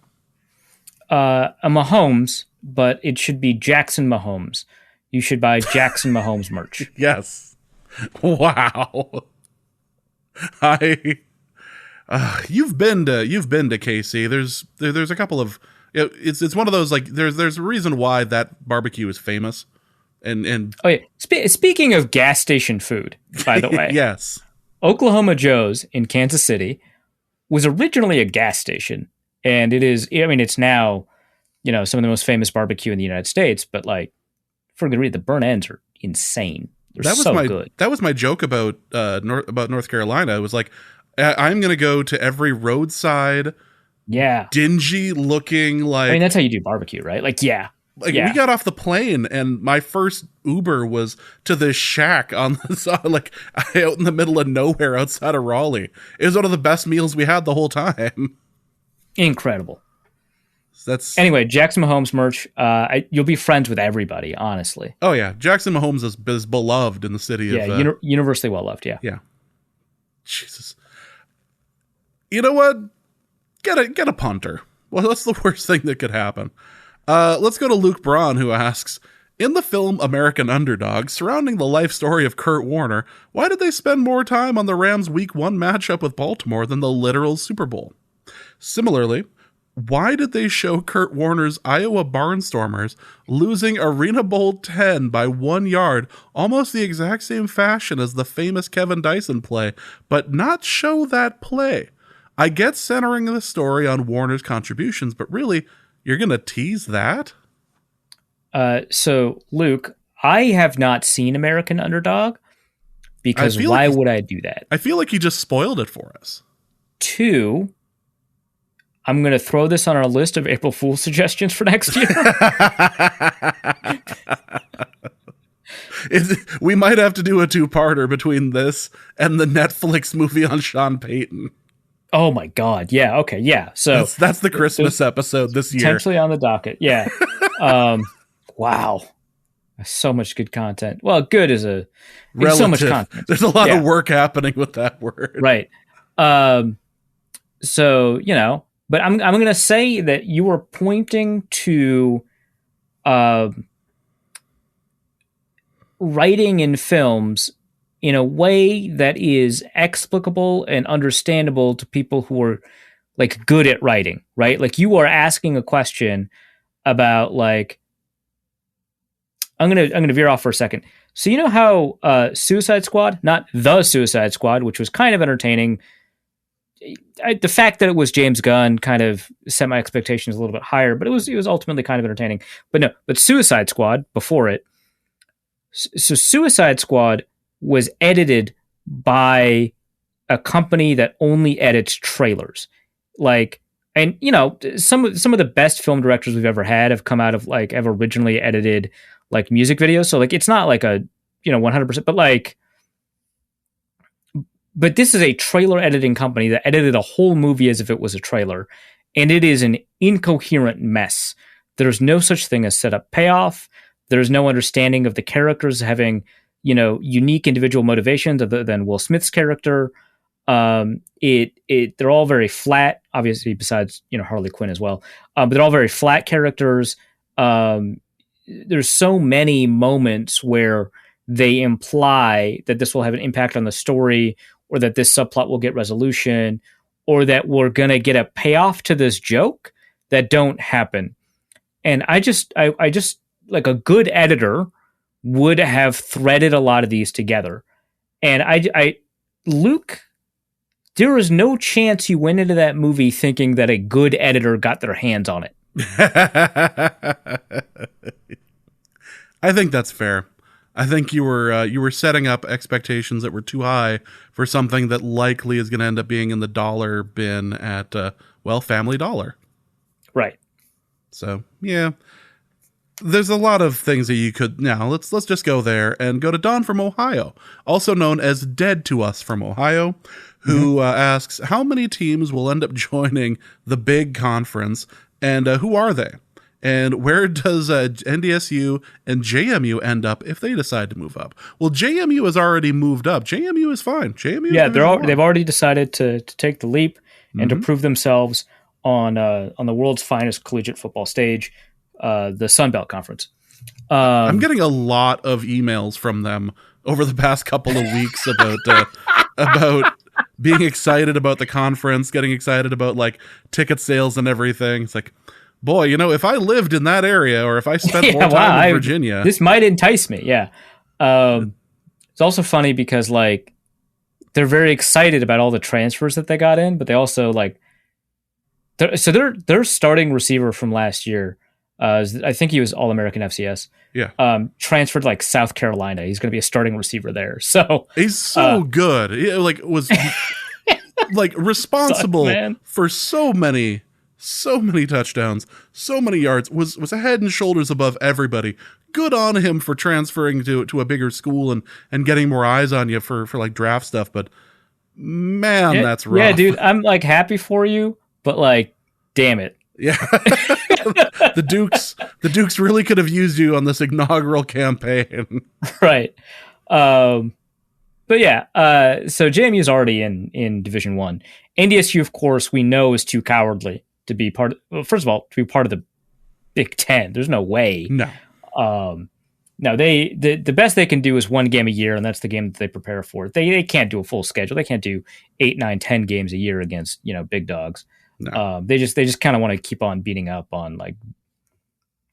A Mahomes, but it should be Jackson Mahomes. You should buy Jackson Mahomes merch. Yes. Wow. You've been to KC. There's a couple of, it's one of those, like, there's a reason why that barbecue is famous. And oh yeah. Speaking of gas station food, by the way. Yes. Oklahoma Joe's in Kansas City was originally a gas station. And it's now, some of the most famous barbecue in the United States, but for good reason, the burnt ends are insane. They're good. That was my joke about North Carolina. It was like, I'm going to go to every roadside, dingy looking, that's how you do barbecue, right? Like we got off the plane and my first Uber was to this shack on the like out in the middle of nowhere outside of Raleigh. It was one of the best meals we had the whole time. Incredible. That's anyway, Jackson Mahomes merch. You'll be friends with everybody, honestly. Oh yeah, Jackson Mahomes is beloved in the city of universally well loved. Yeah. Jesus. You know what? Get a punter. Well, that's the worst thing that could happen. Let's go to Luke Braun, who asks, in the film American Underdog, surrounding the life story of Kurt Warner, why did they spend more time on the Rams' Week 1 matchup with Baltimore than the literal Super Bowl? Similarly, why did they show Kurt Warner's Iowa Barnstormers losing Arena Bowl 10 by 1 yard, almost the exact same fashion as the famous Kevin Dyson play, but not show that play? I get centering the story on Warner's contributions, but really, you're going to tease that? So, Luke, I have not seen American Underdog, because why would I do that? I feel like you just spoiled it for us. 2, I'm going to throw this on our list of April Fool's suggestions for next year. We might have to do a 2-parter between this and the Netflix movie on Sean Payton. Oh my God. Yeah. Okay. Yeah. So that's the Christmas episode this year. Potentially on the docket. Yeah. Wow. So much good content. Well, good is so much content. There's a lot of work happening with that word. Right. So, but I'm going to say that you were pointing to, writing in films in a way that is explicable and understandable to people who are like good at writing, right? Like you are asking a question about like, I'm going to veer off for a second. So you know how Suicide Squad, not the Suicide Squad, which was kind of entertaining. The fact that it was James Gunn kind of set my expectations a little bit higher, but it was ultimately kind of entertaining. But Suicide Squad before it. So Suicide Squad was edited by a company that only edits trailers. Like, and some of the best film directors we've ever had have come out of like have originally edited like music videos. So like it's not like a 100%, but this is a trailer editing company that edited a whole movie as if it was a trailer, and it is an incoherent mess. There's no such thing as setup payoff. There's no understanding of the characters having unique individual motivations other than Will Smith's character. They're all very flat, obviously, besides Harley Quinn as well. But they're all very flat characters. There's so many moments where they imply that this will have an impact on the story, or that this subplot will get resolution, or that we're gonna get a payoff to this joke that don't happen. And I just like a good editor would have threaded a lot of these together. And Luke, there is no chance you went into that movie thinking that a good editor got their hands on it. I think that's fair. I think you were setting up expectations that were too high for something that likely is going to end up being in the dollar bin at Family Dollar. Right. So, yeah. There's a lot of things that you could now. Let's just go there and go to Don from Ohio, also known as Dead to Us from Ohio, who asks how many teams will end up joining the big conference, and who are they, and where does NDSU and JMU end up if they decide to move up? Well, JMU has already moved up. JMU is fine. JMU, they've already decided to take the leap and to prove themselves on the world's finest collegiate football stage. The Sun Belt Conference. I'm getting a lot of emails from them over the past couple of weeks about being excited about the conference, getting excited about like ticket sales and everything. It's like, boy, if I lived in that area, or if I spent more time in Virginia, this might entice me. Yeah. It's also funny because like they're very excited about all the transfers that they got in, but they also like their starting receiver from last year. I think he was All-American FCS. Yeah. Transferred like South Carolina. He's going to be a starting receiver there. So he's so good. He, was like responsible for so many so many touchdowns, so many yards, was a head and shoulders above everybody. Good on him for transferring to a bigger school and getting more eyes on you for like draft stuff. But man, that's rough. Yeah, dude, I'm like happy for you, but like, damn it. Yeah. The Dukes really could have used you on this inaugural campaign. Right. But yeah, so JMU is already in Division 1. NDSU, of course, we know is too cowardly to be part of, well, first of all, to be part of the Big Ten. There's no way. No. No, the best they can do is one game a year, and that's the game that they prepare for. They can't do a full schedule. They can't do 8, 9, 10 games a year against, big dogs. No. They just kind of want to keep on beating up on, like,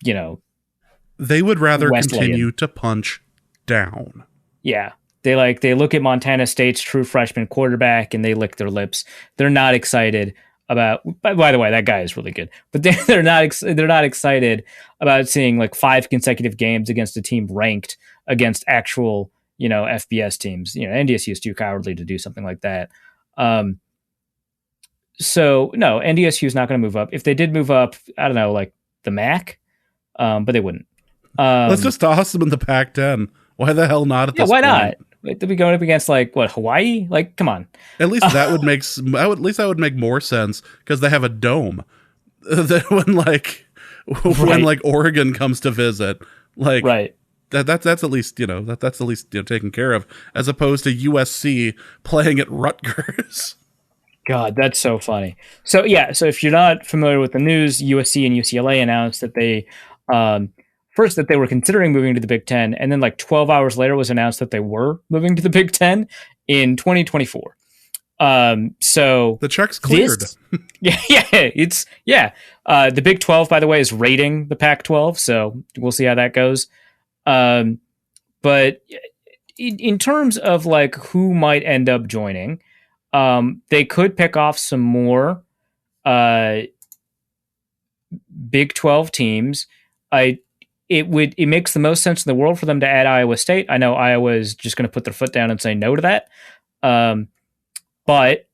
they would rather Wesleyan. continue to punch down. Yeah. They look at Montana State's true freshman quarterback and they lick their lips. They're not excited about. By the way, that guy is really good, but they're not excited about seeing like 5 consecutive games against a team ranked against actual FBS teams. NDSU is too cowardly to do something like that. So no, NDSU is not going to move up. If they did move up, I don't know, like the MAC, but they wouldn't. Let's just toss them in the Pac-10. Why the hell not at this why point? not? Like, they'll be going up against like what, Hawaii? Like, come on. At least that would make that would make more sense because they have a dome. That when like Oregon comes to visit, like right. That's at least that's at least taken care of, as opposed to USC playing at Rutgers. God, that's so funny. So yeah, so if you're not familiar with the news, USC and UCLA announced that they first that they were considering moving to the Big Ten, and then like 12 hours later was announced that they were moving to the Big Ten in 2024. So the check's cleared. The Big 12, by the way, is rating the Pac-12, so we'll see how that goes. But in terms of like who might end up joining, they could pick off some more Big 12 teams. It makes the most sense in the world for them to add Iowa State. I know Iowa is just going to put their foot down and say no to that. But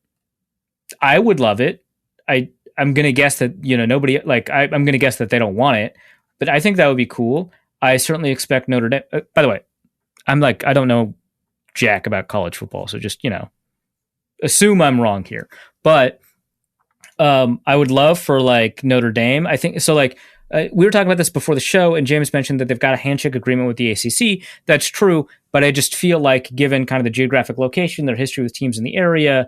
I would love it. I'm going to guess that, nobody I'm going to guess that they don't want it, but I think that would be cool. I certainly expect Notre Dame. By the way, I don't know jack about college football. So just, assume I'm wrong here, but I would love for like Notre Dame. I think so. Like, we were talking about this before the show, and James mentioned that they've got a handshake agreement with the ACC. That's true, but I just feel like, given kind of the geographic location, their history with teams in the area,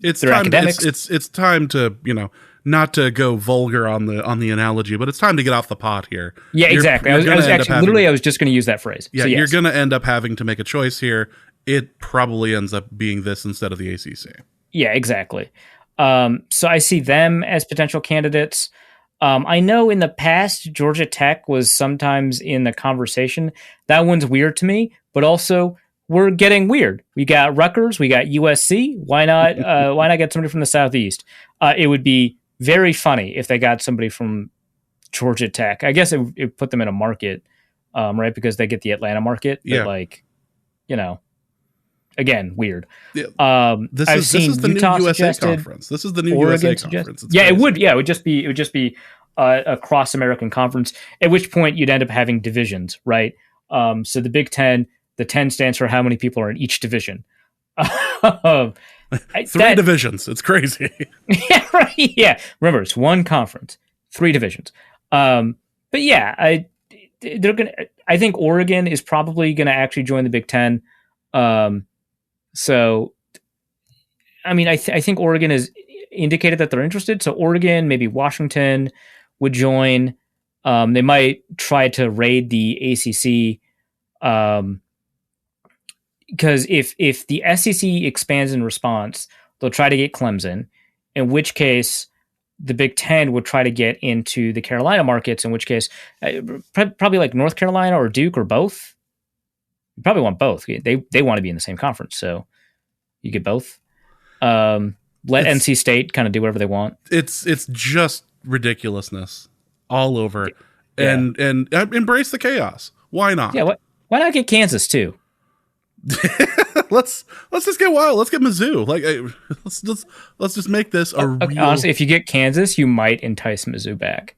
it's their time. academics. It's time to not to go vulgar on the analogy, but it's time to get off the pot here. Yeah, exactly. I was just going to use that phrase. Yeah, so, yes. You're going to end up having to make a choice here. It probably ends up being this instead of the ACC. Yeah, exactly. So I see them as potential candidates. I know in the past, Georgia Tech was sometimes in the conversation. That one's weird to me, but also we're getting weird. We got Rutgers, we got USC. Why not get somebody from the Southeast? It would be very funny if they got somebody from Georgia Tech. I guess it put them in a market, right? Because they get the Atlanta market. Yeah. But again, weird. Yeah. This is the Utah new USA suggested, conference. This is the new Oregon USA conference. It's it crazy. would. Yeah, it would just be a cross American conference. At which point you'd end up having divisions, right? So the Big Ten, the 10 stands for how many people are in each division. 3 divisions. It's crazy. Yeah, right. Yeah. Remember, it's one conference, 3 divisions. But yeah, I think Oregon is probably gonna actually join the Big Ten. So, I mean, I think Oregon has indicated that they're interested. So Oregon, maybe Washington would join. They might try to raid the ACC. Because if the SEC expands in response, they'll try to get Clemson, in which case the Big Ten would try to get into the Carolina markets, in which case probably like North Carolina or Duke or both. You probably want both. They want to be in the same conference, so you get both. Let NC State kind of do whatever they want. It's just ridiculousness all over, Yeah. and embrace the chaos. Why not? Yeah, why not get Kansas too? let's just get wild. Let's get Mizzou. Like, let's just make this a real... Honestly, if you get Kansas, you might entice Mizzou back,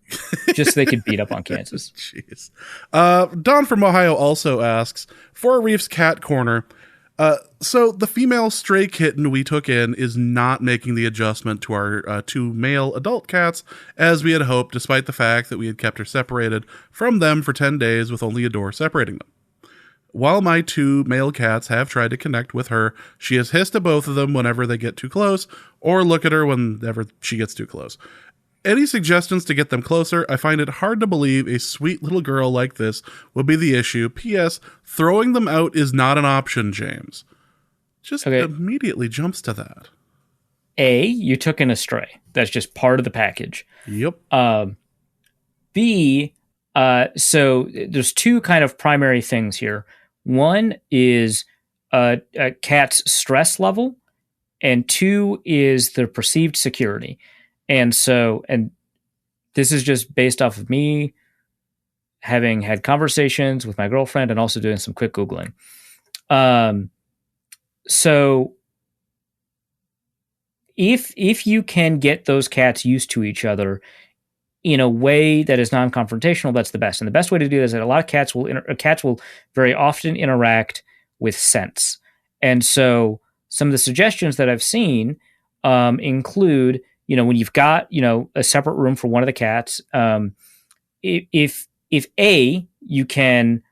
just so they could beat up on Kansas. Jeez. Don from Ohio also asks for Reef's cat corner. So the female stray kitten we took in is not making the adjustment to our 2 male adult cats as we had hoped, despite the fact that we had kept her separated from them for 10 days with only a door separating them. While my 2 male cats have tried to connect with her, she has hissed at both of them whenever they get too close, or look at her whenever she gets too close. Any suggestions to get them closer? I find it hard to believe a sweet little girl like this would be the issue. P.S. Throwing them out is not an option, James. Just immediately jumps to that. A, you took in a stray. That's just part of the package. Yep. B, so there's 2 kind of primary things here. One is a cat's stress level, and 2 is the perceived security. And this is just based off of me having had conversations with my girlfriend and also doing some quick Googling. So if you can get those cats used to each other in a way that is non-confrontational, that's the best. And the best way to do this is that a lot of cats will very often interact with scents. And so some of the suggestions that I've seen include, when you've got, a separate room for one of the cats, if A, you can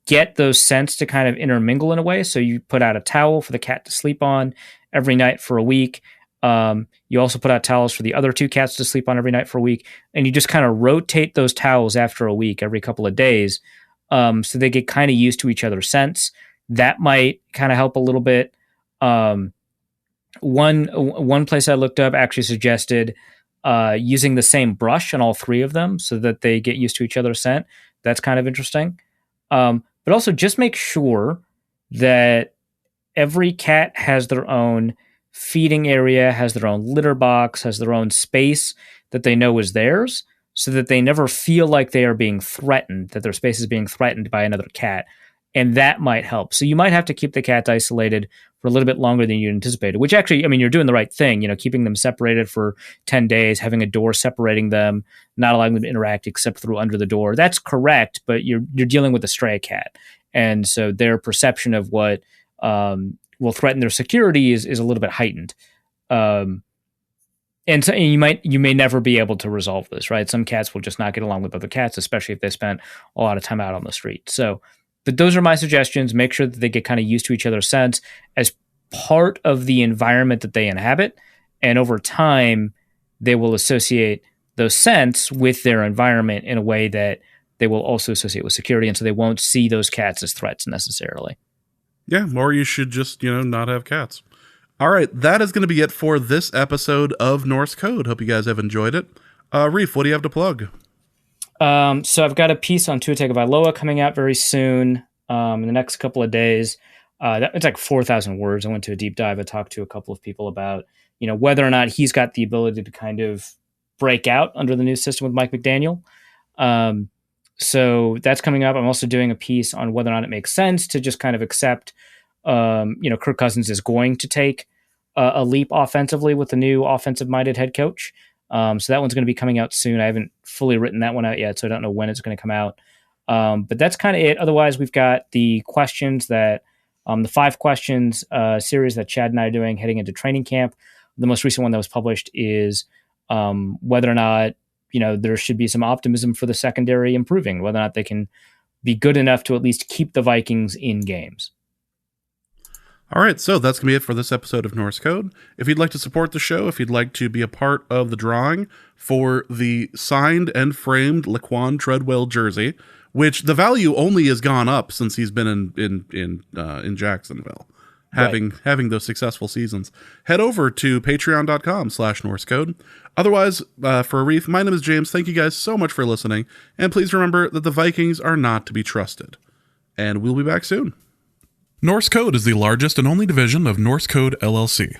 get those scents to kind of intermingle in a way. So you put out a towel for the cat to sleep on every night for a week. You also put out towels for the other 2 cats to sleep on every night for a week. And you just kind of rotate those towels after a week, every couple of days. So they get kind of used to each other's scents. That might kind of help a little bit. One place I looked up actually suggested using the same brush on all 3 of them so that they get used to each other's scent. That's kind of interesting. But also just make sure that every cat has their own feeding area, has their own litter box, has their own space that they know is theirs, so that they never feel like they are being threatened, that their space is being threatened by another cat. And that might help. So you might have to keep the cats isolated for a little bit longer than you anticipated, which actually, you're doing the right thing, keeping them separated for 10 days, having a door separating them, not allowing them to interact except through under the door. That's correct, but you're dealing with a stray cat. And so their perception of what will threaten their security is a little bit heightened. And you may never be able to resolve this, right? Some cats will just not get along with other cats, especially if they spent a lot of time out on the street. So, but those are my suggestions. Make sure that they get kind of used to each other's scents as part of the environment that they inhabit. And over time, they will associate those scents with their environment in a way that they will also associate with security. And so they won't see those cats as threats necessarily. Yeah, or you should just, not have cats. All right, that is going to be it for this episode of Norse Code. Hope you guys have enjoyed it. Reef, what do you have to plug? So I've got a piece on Tua Tagovailoa coming out very soon, in the next couple of days. It's like 4,000 words. I went to a deep dive. I talked to a couple of people about, whether or not he's got the ability to kind of break out under the new system with Mike McDaniel. So that's coming up. I'm also doing a piece on whether or not it makes sense to just kind of accept, Kirk Cousins is going to take a leap offensively with the new offensive-minded head coach. So that one's going to be coming out soon. I haven't fully written that one out yet, so I don't know when it's going to come out. But that's kind of it. Otherwise, we've got the questions that the 5 questions series that Chad and I are doing heading into training camp. The most recent one that was published is whether or not there should be some optimism for the secondary improving, whether or not they can be good enough to at least keep the Vikings in games. All right, so that's going to be it for this episode of Norse Code. If you'd like to support the show, if you'd like to be a part of the drawing for the signed and framed Laquan Treadwell jersey, which the value only has gone up since he's been in Jacksonville, having those successful seasons, head over to patreon.com/NorseCode. Otherwise, for Arif, my name is James. Thank you guys so much for listening, and please remember that the Vikings are not to be trusted. And we'll be back soon. Norse Code is the largest and only division of Norse Code LLC.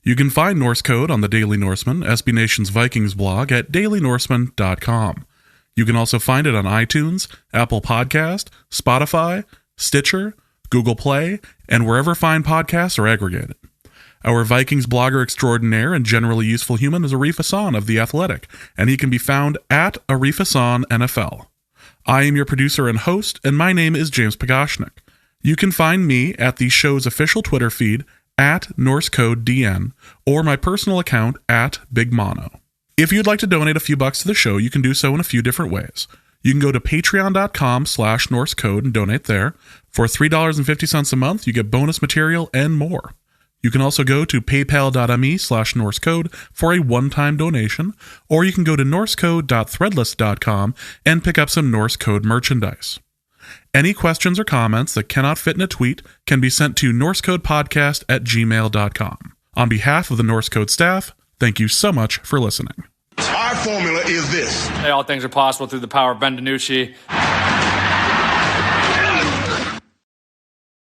You can find Norse Code on the Daily Norseman, SB Nation's Vikings blog at dailynorseman.com. You can also find it on iTunes, Apple Podcast, Spotify, Stitcher, Google Play, and wherever fine podcasts are aggregated. Our Vikings blogger extraordinaire and generally useful human is Arif Hassan of The Athletic, and he can be found at Arif Hassan NFL. I am your producer and host, and my name is James Pagashnik. You can find me at the show's official Twitter feed at norsecodepodcast or my personal account at Big Mono. If you'd like to donate a few bucks to the show, you can do so in a few different ways. You can go to patreon.com/norsecode and donate there. For $3.50 a month, you get bonus material and more. You can also go to paypal.me/norsecode for a one-time donation, or you can go to norsecode.threadless.com and pick up some Norse Code merchandise. Any questions or comments that cannot fit in a tweet can be sent to norsecodepodcast@gmail.com. On behalf of the Norse Code staff, thank you so much for listening. Our formula is this. All things are possible through the power of Ben DiNucci.